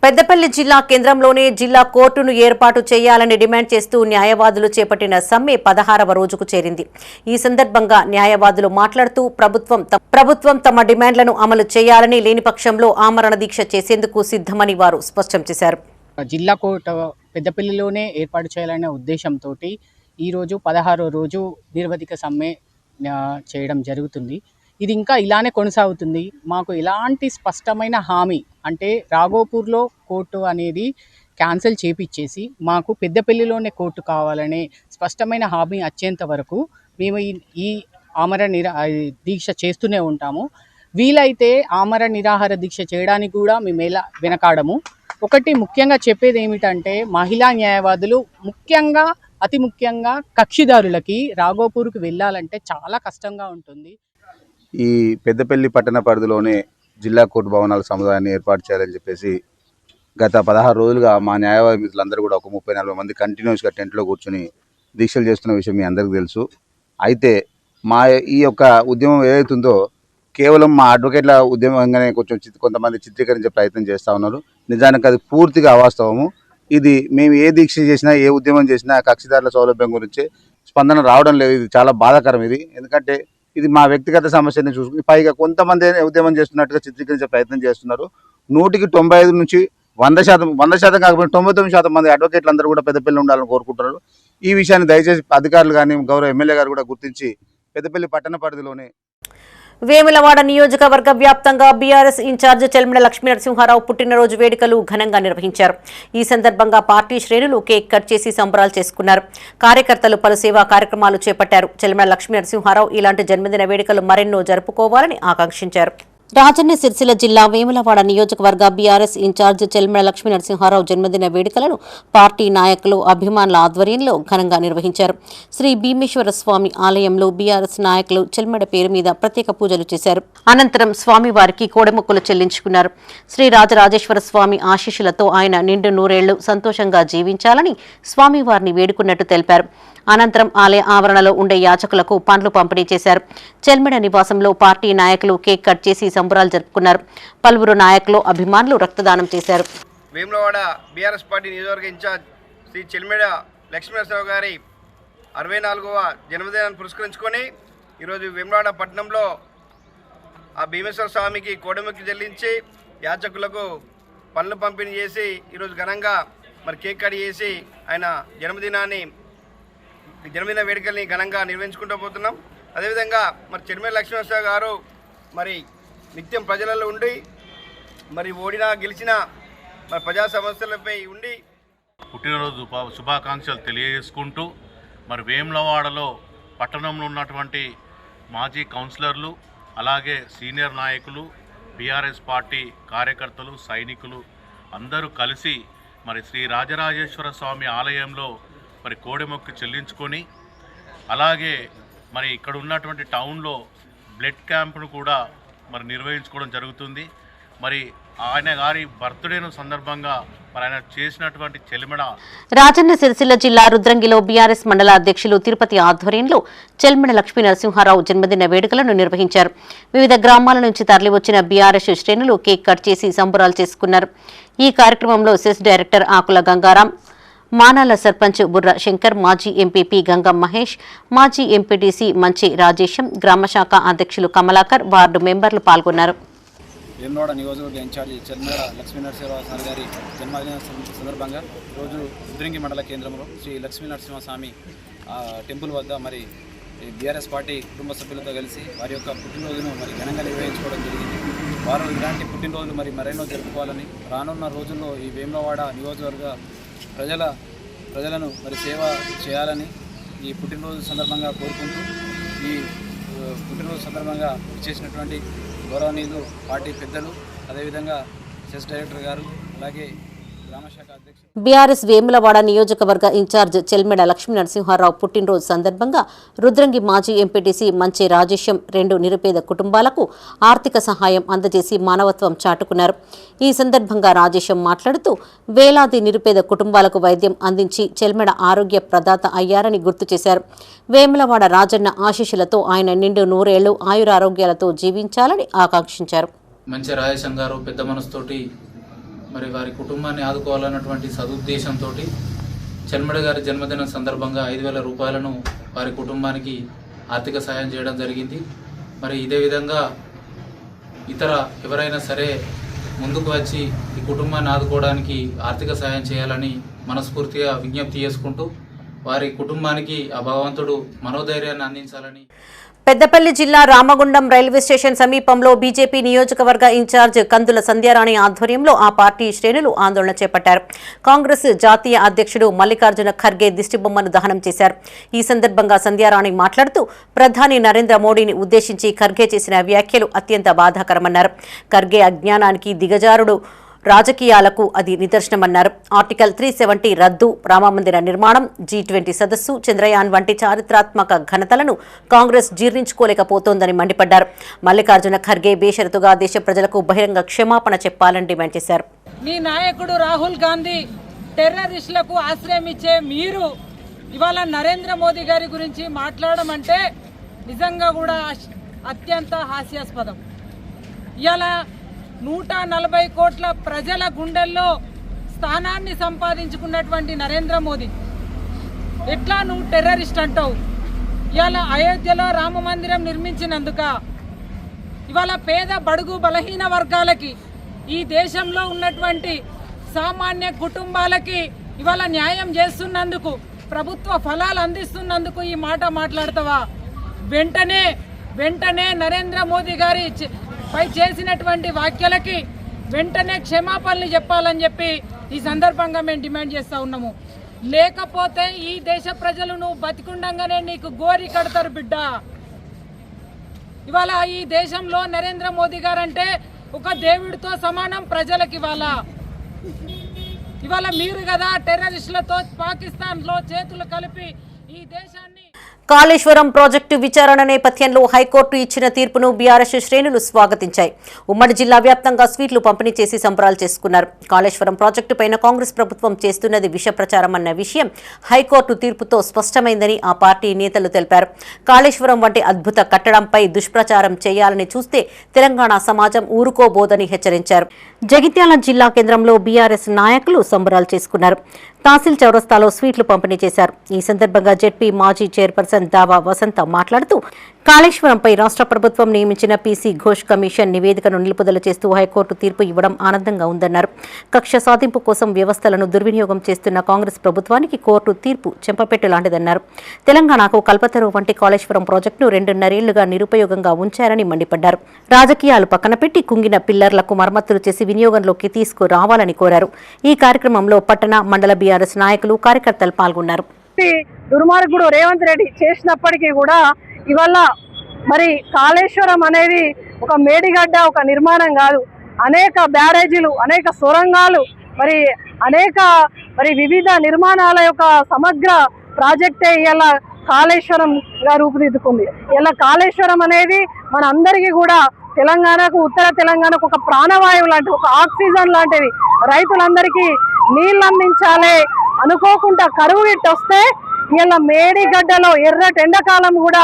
పెద్దపల్లి జిల్లా కేంద్రంలోనే జిల్లా కోర్టును ఏర్పాటు చేయాలని డిమాండ్ చేస్తూ న్యాయవాదులు చేపట్టిన సమ్మె 16వ రోజుకు చేరింది. ఈ సందర్భంగా న్యాయవాదులు మాట్లాడుతూ ప్రభుత్వం తమ డిమాండ్లను అమలు చేయాలని, లేని పక్షంలో ఆమరణ దీక్ష చేసేందుకు సిద్ధమని వారు స్పష్టం చేశారు. జిల్లా కోర్టు పెద్దపల్లిలోనే ఏర్పాటు చేయాలనే ఉద్దేశంతో ఈరోజు 16వ రోజు నిరవధిక సమ్మె చేయడం జరుగుతుంది. ఇది ఇంకా ఇలానే కొనసాగుతుంది. మాకు ఎలాంటి స్పష్టమైన హామీ అంటే రాఘోపూర్లో కోర్టు అనేది క్యాన్సిల్ చేపిచ్చేసి మాకు పెద్దపల్లిలోనే కోర్టు కావాలనే స్పష్టమైన హామీ వచ్చేంత వరకు మేము ఈ ఆమర దీక్ష చేస్తూనే ఉంటాము. వీలైతే ఆమర నిరాహార దీక్ష చేయడానికి కూడా మేము ఎలా వెనకాడము. ఒకటి ముఖ్యంగా చెప్పేది ఏమిటంటే మహిళా న్యాయవాదులు అతి ముఖ్యంగా కక్షిదారులకి రాఘోపూర్కి వెళ్ళాలంటే చాలా కష్టంగా ఉంటుంది. ఈ పెద్దపల్లి పట్టణ పరిధిలోనే జిల్లా కోర్టు భవనాల సముదాయాన్ని ఏర్పాటు చేయాలని చెప్పేసి గత 16 రోజులుగా మా న్యాయవాది మిత్రులందరూ కూడా ఒక 30-40 మంది కంటిన్యూస్గా టెంట్లో కూర్చొని దీక్షలు చేస్తున్న విషయం మీ అందరికీ తెలుసు. అయితే మా ఈ యొక్క ఉద్యమం ఏదైతుందో కేవలం మా అడ్వకేట్ల ఉద్యమంగానే కొంతమంది చిత్రీకరించే ప్రయత్నం చేస్తూ ఉన్నారు. నిజానికి అది పూర్తిగా అవాస్తవము. ఇది మేము ఏ దీక్ష చేసినా ఏ ఉద్యమం చేసినా కక్షిదారుల సౌలభ్యం గురించి స్పందన రావడం లేదు. ఇది చాలా బాధాకరం. ఎందుకంటే ఇది మా వ్యక్తిగత సమస్యని చూసుకుని పైగా కొంతమంది ఉద్యమం చేస్తున్నట్టుగా చిత్రీకరించే ప్రయత్నం చేస్తున్నారు. 100కి 95 నుంచి 100% కాకపోతే 99% మంది అడ్వకేట్లు అందరూ కూడా పెద్దపల్లి ఉండాలని కోరుకుంటున్నారు. ఈ విషయాన్ని దయచేసి అధికారులు కానీ గౌరవ ఎమ్మెల్యే గారు కూడా గుర్తించి పెద్దపల్లి పట్టణ పరిధిలోనే వేములవాడ నియోజకవర్గ వ్యాప్తంగా బీఆర్ఎస్ ఇన్ఛార్జ్ చెల్మిడ లక్ష్మీనరసింహారావు పుట్టినరోజు వేడుకలు ఘనంగా నిర్వహించారు. ఈ సందర్భంగా పార్టీ శ్రేణులు కేక్ కట్ చేసి సంబరాలు చేసుకున్నారు. కార్యకర్తలు పలు సేవా కార్యక్రమాలు చేపట్టారు. చెల్మిడ లక్ష్మీనరసింహారావు ఇలాంటి జన్మదిన వేడుకలు మరెన్నో జరుపుకోవాలని ఆకాంక్షించారు. రాజన్న సిరిసిల్ల జిల్లా వేములవాడ నియోజకవర్గ బీఆర్ఎస్ ఇన్ఛార్జ్ చెల్మిడ లక్ష్మీనరసింహారావు జన్మదిన వేడుకలను పార్టీ నాయకులు అభిమానుల ఆధ్వర్యంలో ఘనంగా నిర్వహించారు. శ్రీ భీమేశ్వర స్వామి ఆలయంలో బీఆర్ఎస్ నాయకులు చెల్మిడ పేరు మీద ప్రత్యేక పూజలు చేశారు. అనంతరం స్వామివారికి కోడెమొక్కులు చెల్లించుకున్నారు. శ్రీ రాజరాజేశ్వర స్వామి ఆశీస్సులతో ఆయన నిండు నూరేళ్లు సంతోషంగా జీవించాలని స్వామివారిని వేడుకున్నట్టు తెలిపారు. అనంతరం ఆలయ ఆవరణలో ఉండే యాచకులకు పండ్లు పంపిణీ చేశారు. చెల్మిడ నివాసంలో పార్టీ నాయకులు కేక్ కట్ చేసి సంబరాలు జరుపుకున్నారు. పలువురు నాయకులు అభిమానులు రక్తదానం చేశారు. వేములవాడ బీఆర్ఎస్ పార్టీ నియోజకవర్గ ఇన్ఛార్జ్ శ్రీ చెల్మిడ లక్ష్మీనరసింహారావు గారి 64వ జన్మదినాన్ని పురస్కరించుకొని ఈరోజు వేములవాడ పట్టణంలో ఆ భీమేశ్వర స్వామికి కోడెముక్కి చెల్లించి యాచకులకు పండ్లు పంపిణీ చేసి ఈరోజు ఘనంగా కేక్ కట్ చేసి ఆయన జన్మదిన వేడుకల్ని ఘనంగా నిర్వహించుకుంటూ పోతున్నాం. అదేవిధంగా చెల్మిడ లక్ష్మీనరసింహారావు గారు నిత్యం ప్రజలలో ఉండి ఓడినా గెలిచినా ప్రజా సమస్యలపై ఉండి పుట్టినరోజు శుభాకాంక్షలు తెలియజేసుకుంటూ వేములవాడలో పట్టణంలో ఉన్నటువంటి మాజీ కౌన్సిలర్లు అలాగే సీనియర్ నాయకులు బీఆర్ఎస్ పార్టీ కార్యకర్తలు సైనికులు అందరూ కలిసి శ్రీ రాజరాజేశ్వర స్వామి ఆలయంలో కోడెమొక్కి చెల్లించుకొని అలాగే ఇక్కడ ఉన్నటువంటి టౌన్లో బ్లడ్ క్యాంప్ను కూడా నిర్వహించుకోవడం జరుగుతుంది. ఆయన గారి బర్త్డేను సందర్భంగా ఆయన చేసినటువంటి చెల్మిడ రాజన్న సిరిసిల్ల జిల్లా రుద్రంగిలో బీఆర్ఎస్ మండల అధ్యక్షులు తిరుపతి ఆధ్వర్యంలో చెల్మిడ లక్ష్మీనరసింహారావు జన్మదిన వేడుకలను నిర్వహించారు. వివిధ గ్రామాల నుంచి తరలివచ్చిన బీఆర్ఎస్ శ్రేణులు కేక్ కట్ చేసి సంబరాలు చేసుకున్నారు. ఈ కార్యక్రమంలో సెస్ డైరెక్టర్ ఆకుల గంగారాం, మానాల సర్పంచ్ బుర్ర శంకర్, మాజీ ఎంపీపీ గంగం మహేష్, మాజీ ఎంపీటీసీ మంచి రాజేశం, గ్రామశాఖ అధ్యక్షులు కమలాకర్, వార్డు మెంబర్లు పాల్గొన్నారు. వేములవాడ నియోజకవర్గ ఇన్ఛార్జి చెల్మిడ లక్ష్మీనరసింహారావు గారి జన్మదిన సందర్భంగా రోజు రుద్రంగి మండల కేంద్రంలో శ్రీ లక్ష్మీనరసింహస్వామి టెంపుల్ వద్ద బీఆర్ఎస్ పార్టీ కుటుంబ సభ్యులతో కలిసి వారి యొక్క పుట్టినరోజును ఘనంగా నిర్వహించుకోవడం జరిగింది. వారు ఇలాంటి పుట్టినరోజులు మరెన్నో జరుపుకోవాలని, రానున్న రోజుల్లో ఈ వేములవాడ నియోజకవర్గ ప్రజలను సేవ చేయాలని ఈ పుట్టినరోజు సందర్భంగా కోరుకుంటూ ఈ పుట్టినరోజు సందర్భంగా చేసినటువంటి గౌరవనీయులు పార్టీ పెద్దలు, అదేవిధంగా సెస్ డైరెక్టర్ గారు, అలాగే గ్రామశాఖ అధ్యక్షులు. బీఆర్ఎస్ వేములవాడ నియోజకవర్గ ఇన్ఛార్జ్ చెల్మిడ లక్ష్మీనరసింహారావు పుట్టినరోజు సందర్భంగా రుద్రంగి మాజీ ఎంపీటీసీ మంచి రాజేశం 2 నిరుపేద కుటుంబాలకు ఆర్థిక సహాయం అందజేసి మానవత్వం చాటుకున్నారు. ఈ సందర్భంగా రాజేశం మాట్లాడుతూ వేలాది నిరుపేద కుటుంబాలకు వైద్యం అందించి చెల్మిడ ఆరోగ్య ప్రదాత అయ్యారని గుర్తు చేశారు. వేములవాడ రాజన్న ఆశీస్సులతో ఆయన నిండు నూరేళ్లు ఆయురారోగ్యాలతో జీవించాలని ఆకాంక్షించారు. మంచి రాజేశం గారు పెద్ద మనసుతోటి వారి కుటుంబాన్ని ఆదుకోవాలన్నటువంటి సదుద్దేశంతో చెల్మిడ గారి జన్మదినం సందర్భంగా 5,000 రూపాయలను వారి కుటుంబానికి ఆర్థిక సాయం చేయడం జరిగింది. ఇదే విధంగా ఇతర ఎవరైనా సరే ముందుకు వచ్చి ఈ కుటుంబాన్ని ఆదుకోవడానికి ఆర్థిక సాయం చేయాలని మనస్ఫూర్తిగా విజ్ఞప్తి చేసుకుంటూ వారి కుటుంబానికి ఆ భగవంతుడు మనోధైర్యాన్ని అందించాలని. పెద్దపల్లి జిల్లా రామగుండం రైల్వే స్టేషన్ సమీపంలో బీజేపీ నియోజకవర్గ ఇన్ఛార్జ్ కందుల సంధ్యారాణి ఆధ్వర్యంలో ఆ పార్టీ శ్రేణులు ఆందోళన చేపట్టారు. కాంగ్రెస్ జాతీయ అధ్యక్షుడు మల్లికార్జున ఖర్గే దిష్టిబొమ్మను దహనం చేశారు. ఈ సందర్భంగా సంధ్యారాణి మాట్లాడుతూ ప్రధాని నరేంద్ర మోడీని ఉద్దేశించి ఖర్గే చేసిన వ్యాఖ్యలు అత్యంత బాధాకరమన్నారు. ఖర్గే అజ్ఞానానికి దిగజారుడు రాజకీయాలకు అది నిదర్శనమన్నారు. ఆర్టికల్ 370 రద్దు, రామమందిర నిర్మాణం, G20 సదస్సు, చంద్రయాన్ వంటి చారిత్రాత్మక ఘనతలను కాంగ్రెస్ జీర్ణించుకోలేకపోతోందని మండిపడ్డారు. మల్లికార్జున ఖర్గే బేషరతుగా దేశ ప్రజలకు బహిరంగ క్షమాపణ చెప్పాలని డిమాండ్ చేశారు. మీ నాయకుడు రాహుల్ గాంధీ టెర్రరిస్టులకు ఆశ్రయం ఇచ్చే మీరు ఇవాళ నరేంద్ర మోదీ గారి గురించి మాట్లాడడం అంటే నిజంగా కూడా అత్యంత హాస్యాస్పదం. ఇవాళ 140 కోట్ల ప్రజల గుండెల్లో స్థానాన్ని సంపాదించుకున్నటువంటి నరేంద్ర మోదీ ఎట్లా నువ్వు టెర్రరిస్ట్ అంటావు? ఇవాళ అయోధ్యలో రామ మందిరం నిర్మించినందుక, ఇవాళ పేద బడుగు బలహీన వర్గాలకి, ఈ దేశంలో ఉన్నటువంటి సామాన్య కుటుంబాలకి ఇవాళ న్యాయం చేస్తున్నందుకు, ప్రభుత్వ ఫలాలు అందిస్తున్నందుకు ఈ మాట మాట్లాడతావా? వెంటనే నరేంద్ర మోదీ గారి పై చేసినటువంటి వ్యాఖ్యలకి వెంటనే క్షమాపణలు చెప్పాలని చెప్పి ఈ సందర్భంగా మేము డిమాండ్ చేస్తూ ఉన్నాము. లేకపోతే ఈ దేశ ప్రజలు నువ్వు బతికుండగానే నీకు గోరి కడతారు బిడ్డ. ఇవాళ ఈ దేశంలో నరేంద్ర మోదీ గారంటే ఒక దేవుడితో సమానం ప్రజలకి. ఇవాళ మీరు కదా టెర్రరిస్టులతో పాకిస్తాన్లో చేతులు కలిపి ఈ దేశాన్ని. కాళేశ్వరం ప్రాజెక్టు విచారణ నేపథ్యంలో హైకోర్టు ఇచ్చిన తీర్పును బీఆర్ఎస్ శ్రేణులు స్వాగతించాయి. ఉమ్మడి జిల్లా వ్యాప్తంగా స్వీట్లు పంపిణీ చేసి సంబరాలు చేసుకున్నారు. కాళేశ్వరం ప్రాజెక్టుపైన కాంగ్రెస్ ప్రభుత్వం చేస్తున్నది విష ప్రచారం అన్న విషయం హైకోర్టు తీర్పుతో స్పష్టమైందని ఆ పార్టీ నేతలు తెలిపారు. కాళేశ్వరం వంటి అద్భుత కట్టడంపై దుష్ప్రచారం చేయాలని చూస్తే తెలంగాణ సమాజం ఊరుకోబోదని హెచ్చరించారు. జగిత్యాల జిల్లా కేంద్రంలో బీఆర్ఎస్ నాయకులు సంబరాలు చేసుకున్నారు. తహసీల్ చౌరస్తాలో స్వీట్లు పంపిణీ చేశారు. ఈ సందర్భంగా జెడ్పీ మాజీ చైర్పర్సన్ దావా వసంత మాట్లాడుతూ కాళేశ్వరంపై రాష్ట్ర ప్రభుత్వం నియమించిన పీసీ ఘోష్ కమిషన్ నివేదికను నిలుపుదల చేస్తూ హైకోర్టు తీర్పు ఇవ్వడం ఆనందంగా ఉందన్నారు. కక్ష సాధింపు కోసం వ్యవస్థలను దుర్వినియోగం చేస్తున్న కాంగ్రెస్ ప్రభుత్వానికి కోర్టు తీర్పు చెంపపెట్టు లాంటిదన్నారు. తెలంగాణకు కల్పతరు వంటి కాళేశ్వరం ప్రాజెక్టును 2.5 ఏళ్లుగా నిరుపయోగంగా ఉంచారని మండిపడ్డారు. రాజకీయాలు పక్కన పెట్టి కుంగిన పిల్లర్లకు మరమ్మతులు చేసి వినియోగంలోకి తీసుకురావాలని కోరారు. ఈ కార్యక్రమంలో పట్టణ మండల బీఆర్ఎస్ నాయకులు కార్యకర్తలు పాల్గొన్నారు. దుర్మార్గుడు రేవంత్ రెడ్డి చేసినప్పటికీ కూడా ఇవాళ మరి కాళేశ్వరం అనేది ఒక మేడిగడ్డ, ఒక నిర్మాణం కాదు. అనేక బ్యారేజీలు, అనేక సొరంగాలు, మరి వివిధ నిర్మాణాల యొక్క సమగ్ర ప్రాజెక్టే ఇవాళ కాళేశ్వరంగా రూపుదిద్దుకుంది. ఇలా కాళేశ్వరం అనేది మన అందరికీ కూడా తెలంగాణకు, ఉత్తర తెలంగాణకు ఒక ప్రాణవాయువు లాంటి, ఒక ఆక్సిజన్ లాంటిది. రైతులందరికీ నీళ్ళు అందించాలి. అనుకోకుండా కరువు గిట్టు వస్తే ఇలా మేడిగడ్డలో ఎర్రటి ఎండాకాలం కూడా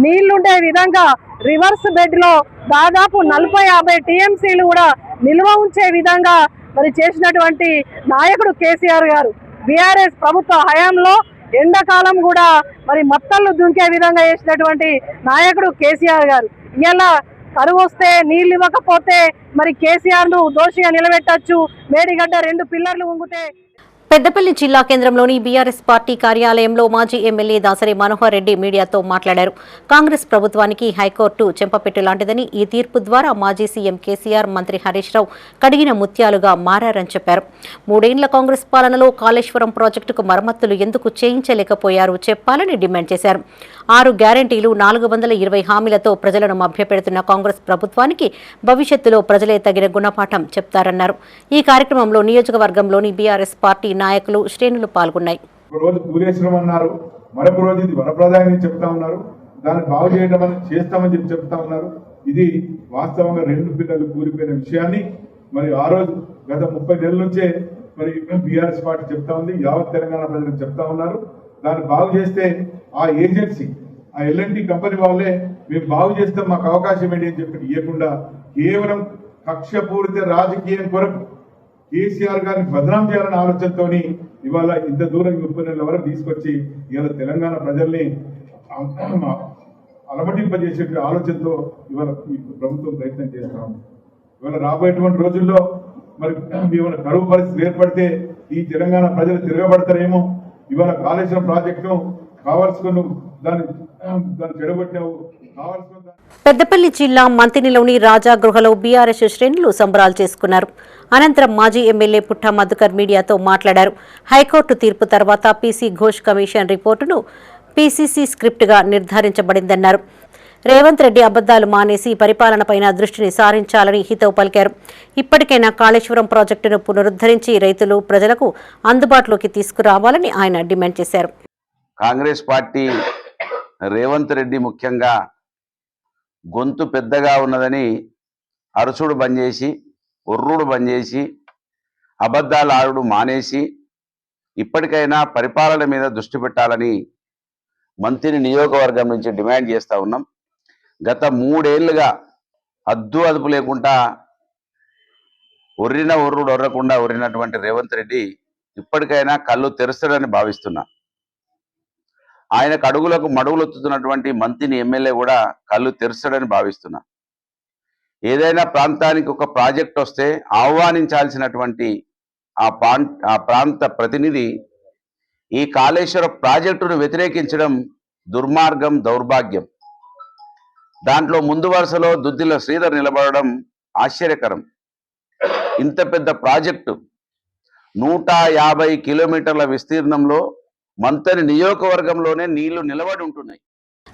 నీళ్లుండే విధంగా రివర్స్ బెడ్ లో దాదాపు 40-50 టీఎంసీలు కూడా నిల్వ ఉంచే విధంగా మరి చేసినటువంటి నాయకుడు కేసీఆర్ గారు. బీఆర్ఎస్ ప్రభుత్వ హయాంలో ఎండాకాలం కూడా మరి మత్తళ్ళు దుంకే విధంగా చేసినటువంటి నాయకుడు కేసీఆర్ గారు. ఇలా కరువు వస్తే నీళ్ళు ఇవ్వకపోతే మరి కేసీఆర్ ను దోషిగా నిలబెట్టచ్చు. మేడిగడ్డ 2 పిల్లర్లు ఉంగితే. పెద్దపల్లి జిల్లా కేంద్రంలోని బీఆర్ఎస్ పార్టీ కార్యాలయంలో మాజీ ఎమ్మెల్యే దాసరి మనోహర్ రెడ్డి మీడియాతో మాట్లాడారు. కాంగ్రెస్ ప్రభుత్వానికి హైకోర్టు చెంపపెట్టు లాంటిదని, ఈ తీర్పు ద్వారా మాజీ సీఎం కేసీఆర్, మంత్రి హరీష్ రావు కడిగిన ముత్యాలుగా మారారని చెప్పారు. 3 ఏళ్ల కాంగ్రెస్ పాలనలో కాళేశ్వరం ప్రాజెక్టుకు మరమ్మతులు ఎందుకు చేయించలేకపోయారు చెప్పాలని డిమాండ్ చేశారు. 6 గ్యారంటీలు, 420 హామీలతో ప్రజలను మభ్యపెడుతున్న కాంగ్రెస్ ప్రభుత్వానికి భవిష్యత్తులో ప్రజలే తగిన గుణపాఠం చెప్తారన్నారు. ఈ కార్యక్రమంలో నియోజకవర్గంలోని బీఆర్ఎస్ పార్టీ నాయకులు, శ్రేణులు పాల్గొన్నాయి. ఒక రోజు పూరేశ్వరం అన్నారు, మరొక రోజు ఇది వనప్రదాయం చెప్తా ఉన్నారు, దాన్ని బాగు చేయడం అని చేస్తామని చెప్తా ఉన్నారు. ఇది వాస్తవంగా 2 పిల్లలు కూలిపోయిన విషయాన్ని మరి ఆ రోజు గత 30 నెలల నుంచే మరి బీఆర్ఎస్ పార్టీ చెప్తా ఉంది, యావత్ తెలంగాణ ప్రజలకు చెప్తా ఉన్నారు. దాన్ని బాగు చేస్తే ఆ ఏజెన్సీ, ఆ ఎల్ఎన్టీ కంపెనీ వాళ్ళే మేము బాగు చేస్తాం, మాకు అవకాశం ఏంటి అని చెప్పి ఇవ్వకుండా కేవలం కక్షపూరిత రాజకీయం కొరకు కేసీఆర్ గారిని బదనాం చేయాలనే ఆలోచనతో ఇవాళ ఇంత దూరం 30 నెలల వరకు తీసుకొచ్చి ఇవాళ తెలంగాణ ప్రజల్ని అలమటింపజేసే ఆలోచనతో ఇవాళ ప్రభుత్వం ప్రయత్నం చేస్తా ఉంది. ఇవాళ రాబోయేటువంటి రోజుల్లో మరి ఏమైనా కరువు పరిస్థితులు ఏర్పడితే ఈ తెలంగాణ ప్రజలు తిరగబడతారేమో, ఇవాళ కాళేశ్వరం ప్రాజెక్టును కావాల్సుకుని దాన్ని చెడగొట్టినావు, కావాల్సుకున్న పెద్దపల్లి జిల్లా మంతినిలోని రాజా గృహలో బీఆర్ఎస్ శ్రేణులు సంబరాలు చేసుకున్నారు. అనంతరం మాజీ ఎమ్మెల్యే పుట్ట మధుకర్ మీడియాతో మాట్లాడారు. హైకోర్టు తీర్పు తర్వాత పీసీ ఘోష్ కమిషన్ రిపోర్టును పీసీసీ స్క్రిప్ట్గా నిర్ధారించబడిందన్నారు. రేవంత్ రెడ్డి అబద్దాలు మానేసి పరిపాలనపైన దృష్టిని సారించాలని హితవు పలికారు. ఇప్పటికైనా కాళేశ్వరం ప్రాజెక్టును పునరుద్ధరించి రైతులు ప్రజలకు అందుబాటులోకి తీసుకురావాలని ఆయన డిమాండ్ చేశారు. కాంగ్రెస్ పార్టీ రేవంత్ రెడ్డి ముఖ్యంగా గొంతు పెద్దగా ఉన్నదని అరుసుడు బంద్ చేసి, ఒర్రుడు బంద్ చేసి, అబద్ధాలు ఆడుడు మానేసి ఇప్పటికైనా పరిపాలన మీద దృష్టి పెట్టాలని మంత్రి నియోజకవర్గం నుంచి డిమాండ్ చేస్తూ ఉన్నాం. గత 3 ఏళ్లుగా అద్దు అదుపు లేకుండా ఒర్రకుండా ఒర్రినటువంటి రేవంత్ రెడ్డి ఇప్పటికైనా కళ్ళు తెరుస్తాడని భావిస్తున్నా. ఆయనకు అడుగులకు మడుగులొత్తుతున్నటువంటి మంత్రిని ఎమ్మెల్యే కూడా కళ్ళు తెరుస్తాడని భావిస్తున్నా. ఏదైనా ప్రాంతానికి ఒక ప్రాజెక్ట్ వస్తే ఆహ్వానించాల్సినటువంటి ఆ ప్రాంత ప్రతినిధి ఈ కాళేశ్వర ప్రాజెక్టును వ్యతిరేకించడం దుర్మార్గం, దౌర్భాగ్యం. దాంట్లో ముందు వరుసలో దుద్దిల శ్రీధర్ నిలబడడం ఆశ్చర్యకరం. ఇంత పెద్ద ప్రాజెక్టు 150 కిలోమీటర్ల విస్తీర్ణంలో మంతని నియోజకవర్గంలోనే నీళ్లు నిలబడి ఉంటున్నాయి.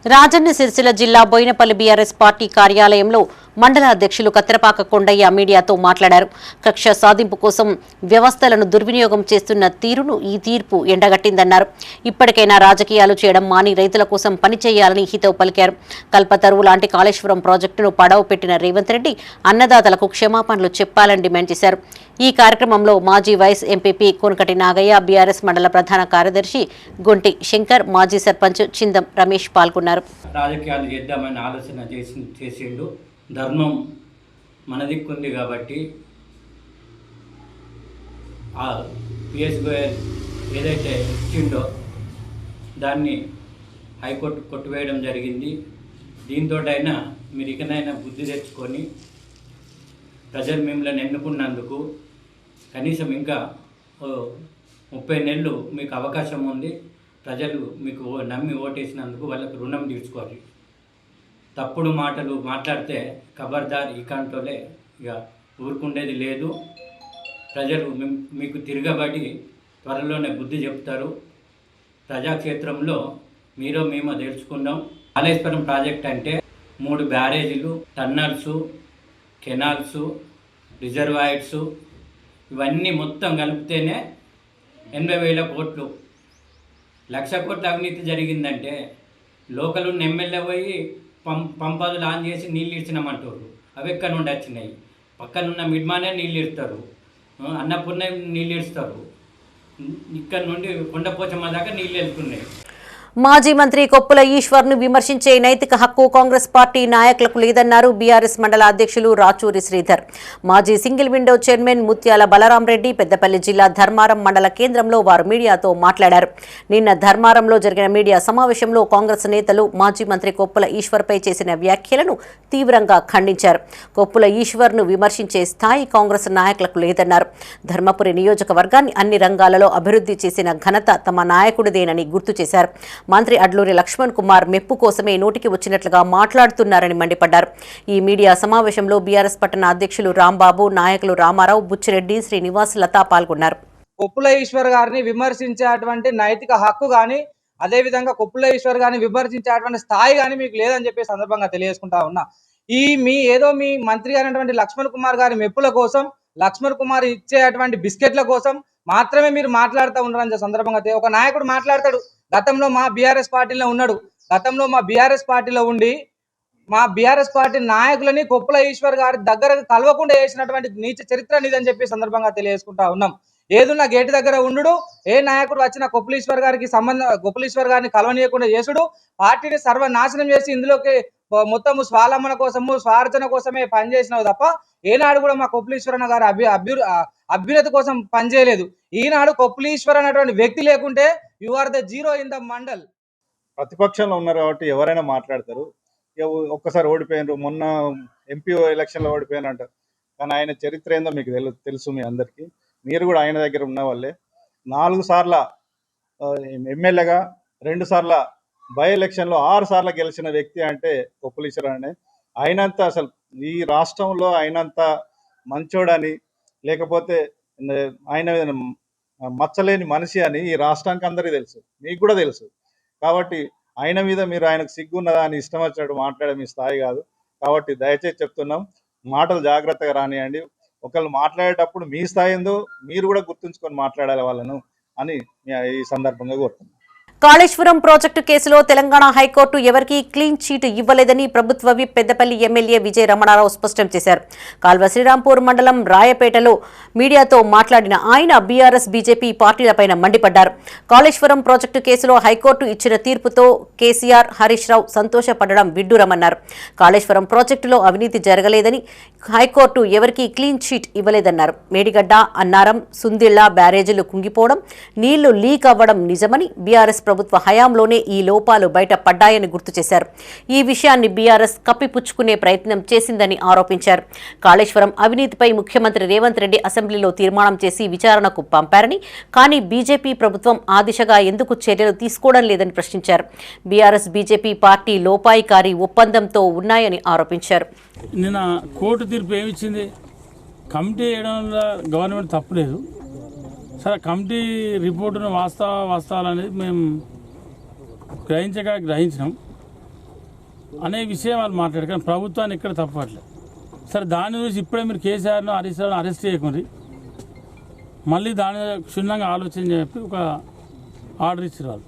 రాజన్న సిరిసిల్ల జిల్లా బోయినపల్లి బీఆర్ఎస్ పార్టీ కార్యాలయంలో మండల అధ్యక్షులు కత్తెరపాక కొండయ్య మీడియాతో మాట్లాడారు. కక్ష సాధింపు కోసం వ్యవస్థలను దుర్వినియోగం చేస్తున్న తీరును ఈ తీర్పు ఎండగట్టిందన్నారు. ఇప్పటికైనా రాజకీయాలు చేయడం మాని రైతుల కోసం పనిచేయాలని హితవు పలికారు. కల్పతరువు లాంటి కాళేశ్వరం ప్రాజెక్టును పడవ పెట్టిన రేవంత్ రెడ్డి అన్నదాతలకు క్షమాపణలు చెప్పాలని డిమాండ్ చేశారు. ఈ కార్యక్రమంలో మాజీ వైస్ ఎంపీపీ కోనకటి నాగయ్య, బీఆర్ఎస్ మండల ప్రధాన కార్యదర్శి గొంటి శంకర్, మాజీ సర్పంచ్ చిందం రమేష్ పాల్గొన్నారు. రాజకీయాలు చేద్దామని ఆలోచన చేసిండు. ధర్మం మన దిక్కుంది కాబట్టి ఆ పిఎస్ గోయల్ ఏదైతే ఇచ్చిండో దాన్ని హైకోర్టు కొట్టివేయడం జరిగింది. దీంతో అయినా మీరు ఇకనైనా బుద్ధి తెచ్చుకొని ప్రజలు మిమ్మల్ని ఎన్నుకున్నందుకు కనీసం ఇంకా 30 నెలలు మీకు అవకాశం ఉంది. ప్రజలు మీకు నమ్మి ఓటేసినందుకు వాళ్ళకు రుణం తీర్చుకోవాలి. తప్పుడు మాటలు మాట్లాడితే ఖబర్దార్ ఇకాంటోలే, ఇక ఊరుకుండేది లేదు. ప్రజలు మీకు తిరగబడి త్వరలోనే బుద్ధి చెప్తారు. ప్రజాక్షేత్రంలో మీరో మేమో తెలుసుకుందాం. కాళేశ్వరం ప్రాజెక్ట్ అంటే 3 బ్యారేజీలు, టన్నల్స్, కెనాల్స్, రిజర్వాయర్స్ ఇవన్నీ మొత్తం కలిపితేనే 80,000 కోట్లు, 1,00,000 కోట్ల అవినీతి జరిగిందంటే లోకల్ ఉన్న ఎమ్మెల్యే పోయి పంపాదులు ఆన్ చేసి నీళ్ళు ఇచ్చినామంటారు. అవి ఎక్కడ నుండి వచ్చినాయి? పక్కనున్న మిడ్మానే నీళ్ళు ఇస్తారు, అన్నపూర్ణ నీళ్ళు ఇస్తారు, ఇక్కడ నుండి కొండపోచమ్మ దాకా నీళ్ళు వెళ్తున్నాయి. మాజీ మంత్రి కొప్పుల ఈశ్వర్ను విమర్శించే నైతిక హక్కు కాంగ్రెస్ పార్టీ నాయకులకు లేదన్నారు బీఆర్ఎస్ మండల అధ్యక్షులు రాచూరి శ్రీధర్. మాజీ సింగిల్ విండో చైర్మన్ ముత్యాల బలరాం రెడ్డి పెద్దపల్లి జిల్లా ధర్మారం మండల కేంద్రంలో వారు మీడియాతో మాట్లాడారు. నిన్న ధర్మారంలో జరిగిన మీడియా సమావేశంలో కాంగ్రెస్ నేతలు మాజీ మంత్రి కొప్పుల ఈశ్వర్పై చేసిన వ్యాఖ్యలను తీవ్రంగా ఖండించారు. కొప్పుల ఈశ్వర్ను విమర్శించే స్థాయి కాంగ్రెస్ నాయకులకు లేదన్నారు. ధర్మపురి నియోజకవర్గాన్ని అన్ని రంగాలలో అభివృద్ధి చేసిన ఘనత తమ నాయకుడిదేనని గుర్తు చేశారు. మంత్రి అడ్లూరి లక్ష్మణ్ కుమార్ మెప్పు కోసమే నోటికి వచ్చినట్లుగా మాట్లాడుతున్నారని మండిపడ్డారు. ఈ మీడియా సమావేశంలో బీఆర్ఎస్ పట్టణ అధ్యక్షులు రాంబాబు, నాయకులు రామారావు, బుచ్చిరెడ్డి, శ్రీనివాస్, లతా పాల్గొన్నారు. కొప్పుల ఈశ్వర్ గారిని విమర్శించేటువంటి నైతిక హక్కు కానీ, అదేవిధంగా కొప్పుల ఈశ్వర్ గారిని విమర్శించేటువంటి స్థాయి కానీ మీకు లేదని చెప్పే సందర్భంగా తెలియజేసుకుంటా ఉన్నా. మీ మంత్రి అయినటువంటి లక్ష్మణ్ కుమార్ గారి మెప్పుల కోసం, లక్ష్మణ్ కుమార్ ఇచ్చేటువంటి బిస్కెట్ల కోసం మాత్రమే మీరు మాట్లాడుతూ ఉన్నారని సందర్భంగా ఒక నాయకుడు మాట్లాడతాడు. గతంలో మా బీఆర్ఎస్ పార్టీలో ఉన్నాడు. గతంలో మా బీఆర్ఎస్ పార్టీలో ఉండి మా బీఆర్ఎస్ పార్టీ నాయకులని కొప్పుల ఈశ్వర్ గారి దగ్గర కలవకుండా చేసినటువంటి నీచ చరిత్ర నీదని చెప్పి సందర్భంగా తెలియజేసుకుంటా ఉన్నాం. ఏదున్నా గేటు దగ్గర ఉండు, ఏ నాయకుడు వచ్చినా కొప్పులీశ్వర్ గారిని కలవనీయకుండా చేసుడు, పార్టీని సర్వనాశనం చేసి ఇందులోకి మొత్తము స్వాలంబన కోసము, స్వార్థన కోసమే పనిచేసినావు తప్ప ఏనాడు కూడా మా కొప్పులీశ్వరన్న గారు అభ్యున్నతి కోసం పనిచేయలేదు. ఈనాడు కొప్పులీశ్వర్ అనేటువంటి వ్యక్తి లేకుంటే you are the zero in the mandal. ప్రతిపక్షంలో ఉన్నారు కాబట్టి ఎవరైనా మాట్లాడతారు. ఒక్కసారి ఓడిపోయినారు, మొన్న ఎంపీ ఎలక్షన్లో ఓడిపోయినంట. కానీ ఆయన చరిత్ర ఏందో మీకు తెలుసు మీ అందరికీ. మీరు కూడా ఆయన దగ్గర ఉన్న వాళ్ళే. 4 సార్ల ఎమ్మెల్యేగా 2 సార్ల బై ఎలక్షన్లో 6 సార్లు గెలిచిన వ్యక్తి అంటే కొప్పుల ఈశ్వరరావు. అయినంత అసలు ఈ రాష్ట్రంలో అయినంత మంచోడని, లేకపోతే ఆయన మచ్చలేని మనిషి అని ఈ రాష్ట్రానికి అందరికీ తెలుసు, మీకు కూడా తెలుసు. కాబట్టి ఆయన మీద మీరు ఆయనకు సిగ్గున్నదా అని ఇష్టం వచ్చినట్టు మాట్లాడే మీ స్థాయి కాదు. కాబట్టి దయచేసి చెప్తున్నాం, మాటలు జాగ్రత్తగా రానియండి. ఒకళ్ళు మాట్లాడేటప్పుడు మీ స్థాయి ఏందో మీరు కూడా గుర్తుంచుకొని మాట్లాడాలి వాళ్ళను అని ఈ సందర్భంగా కోరుతున్నాం. కాళేశ్వరం ప్రాజెక్టు కేసులో తెలంగాణ హైకోర్టు ఎవరికీ క్లీన్ చీట్ ఇవ్వలేదని ప్రభుత్వ విప్ పెద్దపల్లి ఎమ్మెల్యే విజయ రమణారావు స్పష్టం చేశారు. కాల్వ శ్రీరాంపూర్ మండలం రాయపేటలో మీడియాతో మాట్లాడిన ఆయన బీఆర్ఎస్ బీజేపీ పార్టీలపైన మండిపడ్డారు. కాళేశ్వరం ప్రాజెక్టు కేసులో హైకోర్టు ఇచ్చిన తీర్పుతో కేసీఆర్, హరీష్ రావు సంతోషపడడం విడ్డూరమన్నారు. కాళేశ్వరం ప్రాజెక్టులో అవినీతి జరగలేదని, హైకోర్టు ఎవరికీ క్లీన్ చీట్ ఇవ్వలేదన్నారు. మేడిగడ్డ, అన్నారం, సుందిళ్ల బ్యారేజీలు కుంగిపోవడం, నీళ్లు లీక్ అవ్వడం నిజమని, బీఆర్ఎస్ ప్రభుత్వ హయాంలోనే ఈ లోపాలు బయటపడ్డాయని గుర్తు చేశారు. ఈ విషయాన్ని బీఆర్ఎస్ కప్పిపుచ్చుకునే ప్రయత్నం చేసిందని ఆరోపించారు. కాళేశ్వరం అవినీతిపై ముఖ్యమంత్రి రేవంత్ రెడ్డి అసెంబ్లీలో తీర్మానం చేసి విచారణకు పంపారని, కానీ బీజేపీ ప్రభుత్వం ఆ దిశగా ఎందుకు చర్యలు తీసుకోవడం లేదని ప్రశ్నించారు. బీఆర్ఎస్ బీజేపీ పార్టీ లోపాయికారి ఒప్పందంతో ఉన్నాయని ఆరోపించారు. నిన్న కోర్టు తీర్పు ఏమిచ్చింది? కమిటీ వేయడంలో గవర్నమెంట్ తప్పులేదు. సరే, కమిటీ రిపోర్టును వాస్తవాలనేది మేము గ్రహించినాం అనే విషయం వాళ్ళు మాట్లాడారు. కానీ ప్రభుత్వాన్ని ఇక్కడ తప్పట్లేదు. సరే, దాని గురించి ఇప్పుడే మీరు కేసీఆర్ను, హరీష్ రావును అరెస్ట్ చేయకుంది, మళ్ళీ దాని క్షుణ్ణంగా ఆలోచన చెప్పి ఒక ఆర్డర్ ఇచ్చారు వాళ్ళు.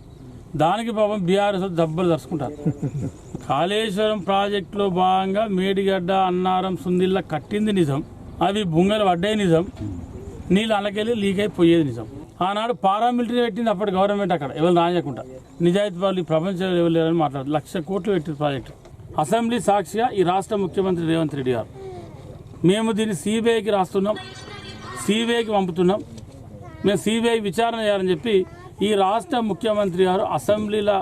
దానికి పాపం బీఆర్ఎస్ దెబ్బలు దర్చుకుంటారు. కాళేశ్వరం ప్రాజెక్టులో భాగంగా మేడిగడ్డ, అన్నారం, సుందిళ్ళ కట్టింది నిజం, అవి బుంగలు పడ్డాయి నిజం, నీళ్ళు అనకెళ్ళి లీక్ అయిపోయేది నిజం. ఆనాడు పారామిలిటరీ పెట్టింది అప్పటి గవర్నమెంట్, అక్కడ ఎవరు రాయకుండా నిజాయితీ వాళ్ళు ప్రపంచంలో ఎవరు లేరని మాట్లాడారు. 1,00,000 కోట్లు పెట్టిన ప్రాజెక్టు. అసెంబ్లీ సాక్షిగా ఈ రాష్ట్ర ముఖ్యమంత్రి రేవంత్ రెడ్డి గారు, మేము దీన్ని సిబిఐకి రాస్తున్నాం, సిబిఐకి పంపుతున్నాం, మేము సిబిఐ విచారణ చేయాలని చెప్పి ఈ రాష్ట్ర ముఖ్యమంత్రి గారు అసెంబ్లీలో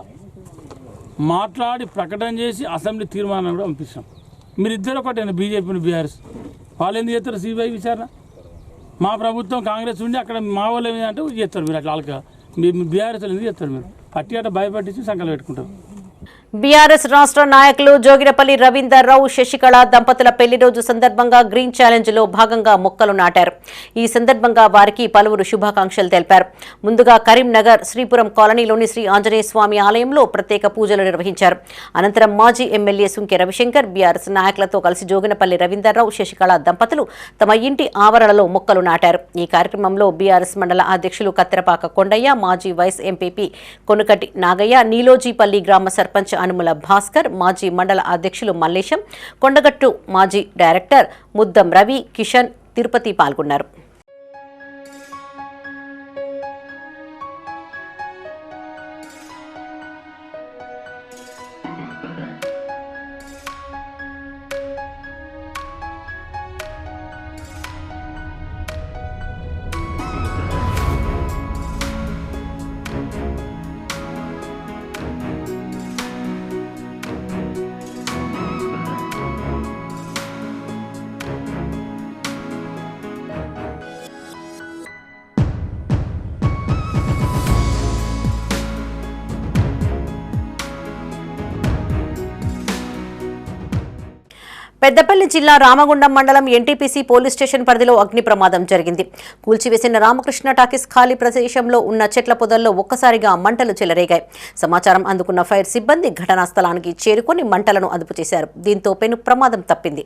మాట్లాడి ప్రకటన చేసి అసెంబ్లీ తీర్మానం కూడా పంపిస్తాం. మీరిద్దరు ఒకటేనా, బీజేపీని బీఆర్ఎస్? వాళ్ళు ఎందుకు చేస్తారు సిబిఐ విచారణ? మా ప్రభుత్వం కాంగ్రెస్ ఉండి అక్కడ మా వాళ్ళు ఏమిటంటే చేస్తారు. మీరు అట్లా వాళ్ళకి బీఆర్ఎస్ ఎందుకు చేస్తారు? మీరు పట్టి అట్ట భయపట్టించి సంకలు పెట్టుకుంటారు. బీఆర్ఎస్ రాష్ట్ర నాయకులు జోగిరపల్లి రవీందర్ రావు, శశికళ దంపతుల పెళ్లి రోజు సందర్భంగా గ్రీన్ ఛాలెంజ్ లో భాగంగా మొక్కలు నాటారు. ఈ సందర్భంగా వారికి పలువురు శుభాకాంక్షలు తెలిపారు. ముందుగా కరీంనగర్ శ్రీపురం కాలనీలోని శ్రీ ఆంజనేయ స్వామి ఆలయంలో ప్రత్యేక పూజలు నిర్వహించారు. అనంతరం మాజీ ఎమ్మెల్యే సుంకె రవిశంకర్ బీఆర్ఎస్ నాయకులతో కలిసి జోగినపల్లి రవీందర్ రావు, శశికళ దంపతులు తమ ఇంటి ఆవరణలో మొక్కలు నాటారు. ఈ కార్యక్రమంలో బీఆర్ఎస్ మండల అధ్యక్షులు కత్తెరపాక కొండయ్య, మాజీ వైస్ ఎంపీపీ కొనుకటి నాగయ్య, నీలోజీపల్లి గ్రామ సర్పంచ్ అనుముల భాస్కర్, మాజీ మండల అధ్యక్షులు మల్లేశం, కొండగట్టు మాజీ డైరెక్టర్ ముద్దం రవి, కిషన్, తిరుపతి పాల్గొన్నారు. పెద్దపల్లి జిల్లా రామగుండం మండలం ఎన్టీపీసీ పోలీస్ స్టేషన్ పరిధిలో అగ్ని ప్రమాదం జరిగింది. కూల్చివేసిన రామకృష్ణ టాకీస్ ఖాళీ ప్రదేశంలో ఉన్న చెట్ల పొదల్లో ఒక్కసారిగా మంటలు చెలరేగాయి. సమాచారం అందుకున్న ఫైర్ సిబ్బంది ఘటనా స్థలానికి చేరుకొని మంటలను అదుపు చేశారు. దీంతో పెను ప్రమాదం తప్పింది.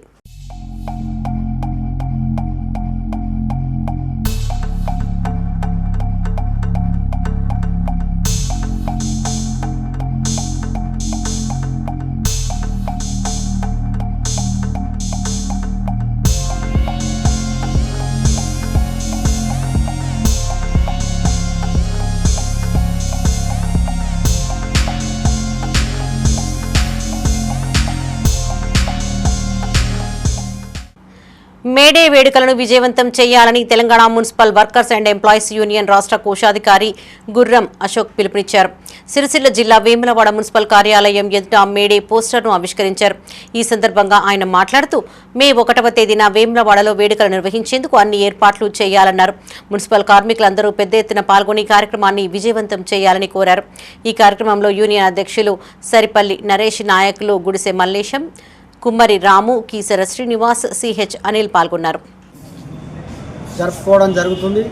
మేడే వేడుకలను విజయవంతం చేయాలని Telangana municipal workers and employees union రాష్ట్ర కోశాధికారి గుర్రం అశోక్ పిలుపునిచ్చారు. సిరిసిల్ల జిల్లా వేములవాడ మున్సిపల్ కార్యాలయం ఎదుట మేడే పోస్టర్ను ఆవిష్కరించారు. ఈ సందర్భంగా ఆయన మాట్లాడుతూ మే 1వ తేదీన వేములవాడలో వేడుకలు నిర్వహించేందుకు అన్ని ఏర్పాట్లు చేయాలన్నారు. మున్సిపల్ కార్మికులందరూ పెద్ద ఎత్తున పాల్గొని కార్యక్రమాన్ని విజయవంతం చేయాలని కోరారు. ఈ కార్యక్రమంలో యూనియన్ అధ్యక్షులు సరిపల్లి నరేష్, నాయకులు గుడిసె మల్లేశం, కుమ్మరి రాము, కీసర శ్రీనివాస్, సిహెచ్ అనిల్ పాల్గొన్నారు. జరుపుకోవడం జరుగుతుంది.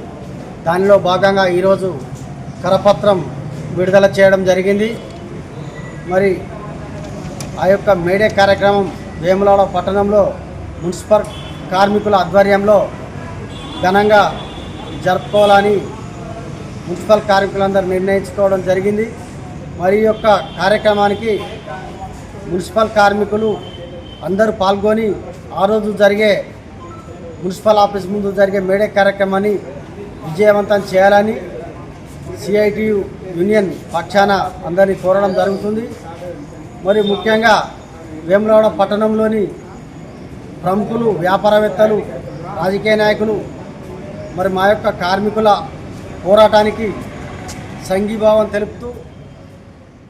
దానిలో భాగంగా ఈరోజు కరపత్రం విడుదల చేయడం జరిగింది. మరి ఆ యొక్క మేడే కార్యక్రమం వేములవాడ పట్టణంలో మున్సిపల్ కార్మికుల ఆధ్వర్యంలో ఘనంగా జరుపుకోవాలని మున్సిపల్ కార్మికులందరూ నిర్ణయించుకోవడం జరిగింది. మరి ఈ యొక్క కార్యక్రమానికి మున్సిపల్ కార్మికులు అందరూ పాల్గొని ఆ రోజు జరిగే మున్సిపల్ ఆఫీస్ ముందు జరిగే మేడే కార్యక్రమాన్ని విజయవంతం చేయాలని సిఐటియు యూనియన్ పక్షాన అందరినీ కోరడం జరుగుతుంది. మరి ముఖ్యంగా వేములవాడ పట్టణంలోని ప్రముఖులు, వ్యాపారవేత్తలు, రాజకీయ నాయకులు మరి మా యొక్క కార్మికుల పోరాటానికి సంఘీభావం తెలుపుతూ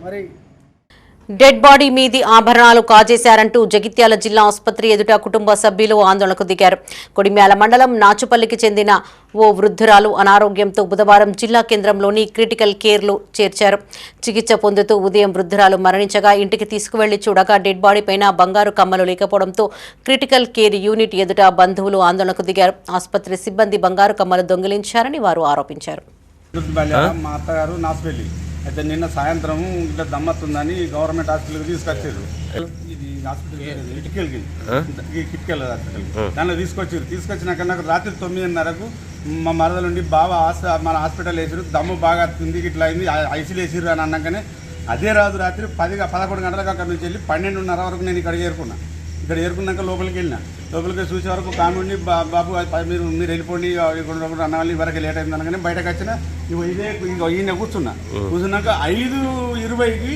మరి డెడ్ బాడీ మీది ఆభరణాలు కాజేశారంటూ జగిత్యాల జిల్లా ఆసుపత్రి ఎదుట కుటుంబ సభ్యులు ఆందోళనకు దిగారు. కొడిమ్యాల మండలం నాచుపల్లికి చెందిన ఓ వృద్ధురాలు అనారోగ్యంతో బుధవారం జిల్లా కేంద్రంలోని క్రిటికల్ కేర్లో చేర్చారు. చికిత్స పొందుతూ ఉదయం వృద్ధురాలు మరణించగా ఇంటికి తీసుకువెళ్లి చూడగా డెడ్ బాడీ పైన బంగారు కమ్మలు లేకపోవడంతో క్రిటికల్ కేర్ యూనిట్ ఎదుట బంధువులు ఆందోళనకు దిగారు. ఆసుపత్రి సిబ్బంది బంగారు కమ్మలు దొంగిలించారని వారు ఆరోపించారు. మా అత్తగారు నాసుపల్లి అయితే నిన్న సాయంత్రం ఇట్లా దమ్మత్తుందని గవర్నమెంట్ హాస్పిటల్కి తీసుకొచ్చారు. ఇది హాస్పిటల్ కిట్కెళ్ళకి కిట్కెళ్ళ హాస్పిటల్ దానిలో తీసుకొచ్చినాక నాకు రాత్రి 9:30కు మా మరదల నుండి బాగా మన హాస్పిటల్ వేసారు. దమ్ము బాగా వస్తుంది, ఇట్లా అయింది, ఐసీలు వేసారు అని అన్నాకనే అదే రాత్రి 11 గంటలకు అక్కడి నుంచి వెళ్ళి 12:30 వరకు నేను ఇక్కడ చేరుకున్నాక లోపలికి చూసే వరకు కానుండి బాబు మీరు వెళ్ళిపోండి అన్న వాళ్ళు ఇవరకు లేట్ అయింది అనగానే బయటకు వచ్చిన ఈయన కూర్చున్నాక 5:20కి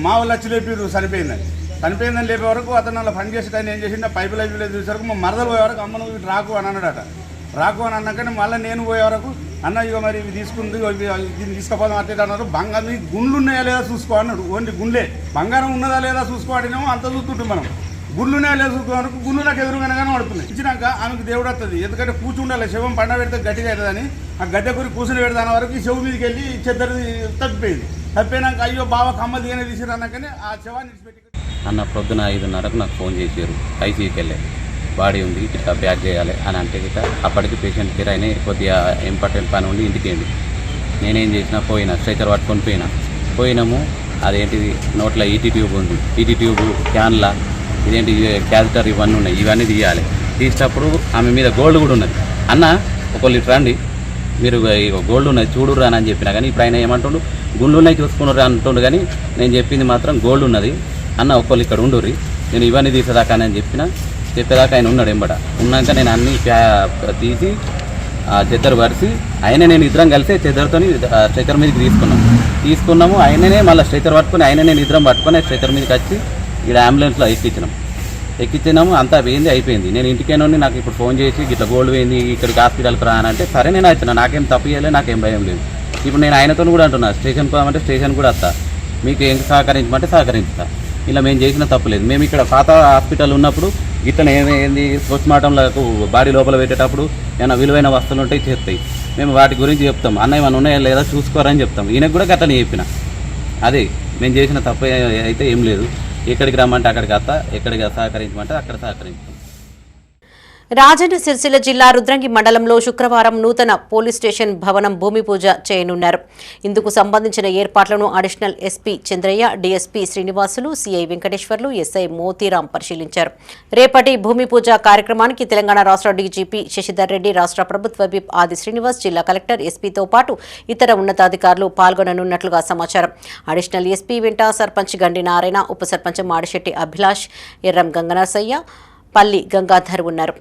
మా వాళ్ళు వచ్చి లేపారు చనిపోయిందని లేపే వరకు అతను అలా పని చేసి ఆయన ఏం చేసిండు పైపు లైఫ్ చూసే వరకు మా మరదలు పోయే వరకు అమ్మ నువ్వు రాకు అని అన్నాడట. రాకు అని అన్నాకనే మళ్ళీ నేను పోయే వరకు అన్న ఇక మరి ఇవి తీసుకుంది దీన్ని తీసుకుపోదాం అట్లా అన్నారు. బంగారం గుండ్లు ఉన్నాయా లేదా చూసుకో అన్నాడు. ఓన్లీ గుండ్లే, బంగారం ఉన్నదా లేదా చూసుకోవాడినేమో అంత చూస్తుంటాం మనం. గుళ్ళునే లేదు చూసుకోవడానికి గుళ్ళు నాకు ఎదురుగానే పడుతున్నాయి. ఇచ్చినాక ఆమెకు దేవుడు వస్తుంది, ఎందుకంటే కూర్చుండాలి, శవం పండ పెడితే గట్టిగా అవుతుందని ఆ గడ్డ కూరి కూర్చుని పెడతాను వరకు ఈ శవం మీదకి వెళ్ళి చెద్దరు తప్పిపోయినాక అయ్యో బావ కమ్మ దిగనే తీసిరు అన్నాకనే ఆ శవాన్ని విడిచిపెట్టి అన్న పొద్దున 5:30కు నాకు ఫోన్ చేశారు. ఐసీయూకి వెళ్ళే బాడీ ఉంది ఇట్లా ప్యాక్ చేయాలి అని అంటే ఇట్లా అప్పటికి పేషెంట్ కేర్ అయినా కొద్దిగా ఇంపార్టెంట్ పని ఉండి ఇంటికి వెళ్ళి నేనేం చేసినా పోయినా స్ట్రెచర్ పట్టుకొని పోయినాము. అదేంటిది నోట్లో ఈటీ ట్యూబ్ ఉంది, ఈటీ ట్యూబ్ క్యాన్లా ఇదేంటి క్యాథెటర్ ఇవన్నీ ఉన్నాయి, ఇవన్నీ తీయాలి. తీసేటప్పుడు ఆమె మీద గోల్డ్ కూడా ఉన్నది. అన్న ఒకళ్ళు ఇట్లా రండి మీరు గోల్డ్ ఉన్నది చూడురా అని చెప్పినా కానీ ఇప్పుడు ఆయన ఏమంటుండు గుండ్లు ఉన్నాయి చూసుకున్నారు అంటుండు. కానీ నేను చెప్పింది మాత్రం గోల్డ్ ఉన్నది అన్న, ఒకళ్ళు ఇక్కడ ఉండుర్రి నేను ఇవన్నీ తీసేదాకా అని చెప్పేదాకా ఆయన ఉన్నాడు. ఎంబడ ఉన్నాక నేను అన్నీ తీసి చెద్దరు పరిచి ఆయనే నేను ఇద్దరం కలిసి చెద్దరితో స్ట్రెచర్ మీదకి తీసుకున్నాము. ఆయననే మళ్ళీ స్ట్రెచర్ పట్టుకొని ఆయననే ఇద్దరం పట్టుకొని స్ట్రెచర్ మీదకి వచ్చి ఇక్కడ అంబులెన్స్లో ఎక్కించినాము. అంతా అయిపోయింది. నేను ఇంటికేనోని నాకు ఇప్పుడు ఫోన్ చేసి ఇట్లా గోల్డ్ పోయింది ఇక్కడికి హాస్పిటల్కి రా అని అంటే సరే నేను వచ్చిన, నాకేం తప్పు చేయలేదు, నాకేం భయం లేదు. ఇప్పుడు నేను ఆయనతో కూడా అంటున్నా స్టేషన్కి పోదామంటే స్టేషన్ కూడా వస్తా, మీకు ఏం సహకరించమంటే సహకరిస్తా. ఇలా మేము చేసిన తప్పులేదు. మేము ఇక్కడ పాత హాస్పిటల్ ఉన్నప్పుడు ఇట్లా ఏంది పోస్ట్మార్టంలకు బాడీ లోపల పెట్టేటప్పుడు ఏమైనా విలువైన వస్తువులు ఉంటాయి చేస్తాయి, మేము వాటి గురించి చెప్తాం. అన్న ఏమైనా ఉన్నాయా లేదా చూసుకోరని చెప్తాం. ఈయనకు కూడా గట్లని చెప్పిన. అదే మేము చేసిన తప్పు అయితే ఏం లేదు. ఎక్కడికి రమ్మంటే అక్కడికి వస్తా, ఎక్కడికి సహకరించమంటే అక్కడ సహకరించాం. రాజన్న సిరిసిల్ల జిల్లా రుద్రంగి మండలంలో శుక్రవారం నూతన పోలీస్ స్టేషన్ భవనం భూమి పూజ చేయనున్నారు. ఇందుకు సంబంధించిన ఏర్పాట్లను additional SP Chandraiah, DSP Srinivasulu, CI Venkateswarlu, SI Motiram పరిశీలించారు. రేపటి భూమి పూజ కార్యక్రమానికి తెలంగాణ రాష్ట్ర డీజీపీ శశిధర్ రెడ్డి, రాష్ట్ర ప్రభుత్వ విప్ ఆది శ్రీనివాస్, జిల్లా కలెక్టర్, ఎస్పీతో పాటు ఇతర ఉన్నతాధికారులు పాల్గొననున్నట్లుగా సమాచారం. అడిషనల్ ఎస్పీ వెంట సర్పంచ్ గండి నారాయణ, ఉప సర్పంచ్ మాడిశెట్టి అభిలాష్, ఎర్రం గంగనరసయ్య, పల్లి గంగాధర్ ఉన్నారు.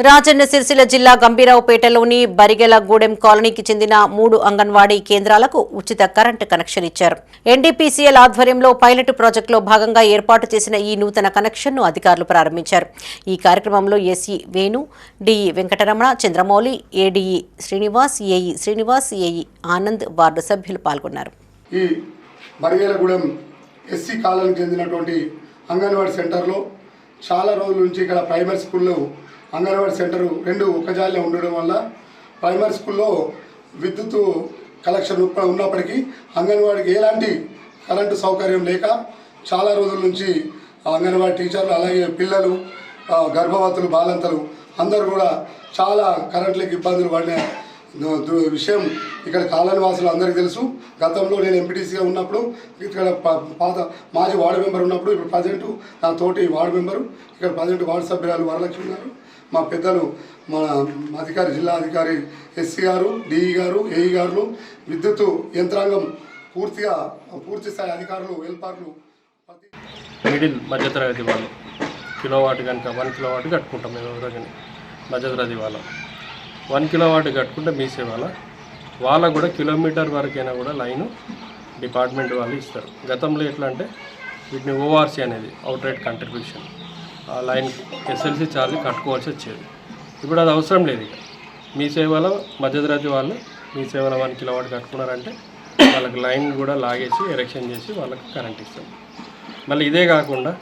రాజన్న సిరిసిల్ల జిల్లా గంభీరావుపేటలోని బరిగెలగూడెం కాలనీకి చెందిన 3 అంగన్వాడీ కేంద్రాలకు ఉచిత కరెంటు కనెక్షన్ ఇచ్చారు. ఎన్డీపీసీఎల్ ఆధ్వర్యంలో పైలట్ ప్రాజెక్టులో భాగంగా ఏర్పాటు చేసిన ఈ నూతన కనెక్షన్ను అధికారులు ప్రారంభించారు. ఈ కార్యక్రమంలో SE Venu, DE Venkataramana, Chandramouli, ADE Srinivas, AE Srinivas, AE Anand, ward సభ్యులు పాల్గొన్నారు. ఈ బరిగెలగూడెం ఎస్సీ కాలనీకి చెందినటువంటి అంగన్వాడీ సెంటర్లో చాలా రోజుల నుంచి ఇక్కడ ప్రైమరీ స్కూల్లో అంగన్వాడీ సెంటర్ 2 ఒకజాలిలో ఉండడం వల్ల ప్రైమరీ స్కూల్లో విద్యుత్ కలెక్షన్ ఉన్నప్పటికీ అంగన్వాడీకి ఎలాంటి కరెంటు సౌకర్యం లేక చాలా రోజుల నుంచి అంగన్వాడీ టీచర్లు అలాగే పిల్లలు, గర్భవతులు, బాలంతలు అందరూ కూడా చాలా కరెంట్లకు ఇబ్బందులు పడిన విషయం ఇక్కడ కాలనీ వాసులు అందరికీ తెలుసు. గతంలో నేను ఎంపీటీసీగా ఉన్నప్పుడు ఇక్కడ పాత మాజీ వార్డు మెంబర్ ఉన్నప్పుడు ఇప్పుడు ప్రజెంట్ నా తోటి వార్డు మెంబరు ఇక్కడ ప్రజెంట్ వార్డు సభ్యురాలు వరలక్ష్మి గారు, మా పెద్దలు మన అధికారి జిల్లా అధికారి ఎస్సీ గారు, డిఈ గారు, ఏఈ గారు, విద్యుత్ యంత్రాంగం పూర్తి స్థాయి అధికారులు, వెల్పార్లు మిడిల్ మధ్యతరగతి వాళ్ళు కిలోవాట్ కనుక 1 కిలోవాట్ కట్టుకుంటాం మేము రోజుని. మధ్యతరగతి వాళ్ళు 1 కిలోవాట్ కట్టుకుంటే మీ సేవాల వాళ్ళకు కూడా కిలోమీటర్ వరకైనా కూడా లైను డిపార్ట్మెంట్ వాళ్ళు ఇస్తారు. గతంలో ఎట్లా అంటే వీటిని ఓఆర్సీ అనేది అవుట్ రైట్ కంట్రిబ్యూషన్, ఆ లైన్ ఎస్ఎల్సీ ఛార్జ్ కట్టుకోవాల్సి వచ్చేది. ఇప్పుడు అది అవసరం లేదు. ఇక మీ సేవలో మధ్యతరగతి వాళ్ళు మీ సేవలో 1 కిలోవాట్ కట్టుకున్నారంటే వాళ్ళకి లైన్ కూడా లాగేసి ఎరెక్షన్ చేసి వాళ్ళకి కరెంట్ ఇస్తాం. మళ్ళీ ఇదే కాకుండా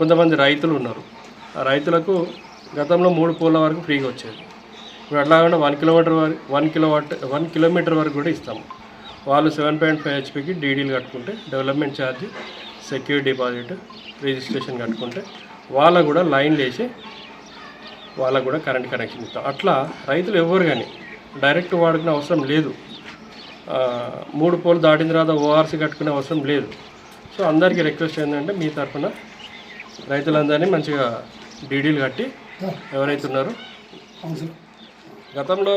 కొంతమంది రైతులు ఉన్నారు. ఆ రైతులకు గతంలో 3 పోల్ల వరకు ఫ్రీగా వచ్చేది. ఇప్పుడు అట్లా కాకుండా 1 కిలోమీటర్ వరకు కూడా ఇస్తాము. వాళ్ళు 7.5 హెచ్పీకి డీడీలు కట్టుకుంటే development charge, secure deposit, registration కట్టుకుంటే వాళ్ళకు కూడా లైన్లు వేసి వాళ్ళకు కూడా కరెంట్ కనెక్షన్ ఇస్తాం. అట్లా రైతులు ఎవరు కానీ డైరెక్ట్ వాడుకునే అవసరం లేదు. 3 పోలు దాటిన తర్వాత ఓఆర్సీ కట్టుకునే అవసరం లేదు. సో అందరికీ రిక్వెస్ట్ ఏంటంటే మీ తరఫున రైతులందరినీ మంచిగా డీడీలు కట్టి ఎవరైతే ఉన్నారో గతంలో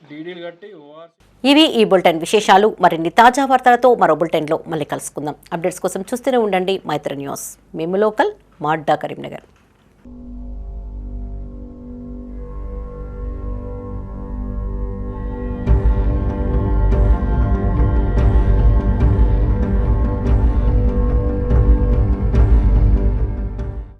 డీడీలు కట్టి ఓఆర్సీ. ఇవి ఈ బులెటిన్ విశేషాలు. మరిన్ని తాజా వార్తలతో మరో బులెటిన్లో మళ్ళీ కలుసుకుందాం. అప్డేట్స్ కోసం చూస్తూనే ఉండండి మైత్రి న్యూస్. మేము లోకల్, మాడ్డా, కరీంనగర్.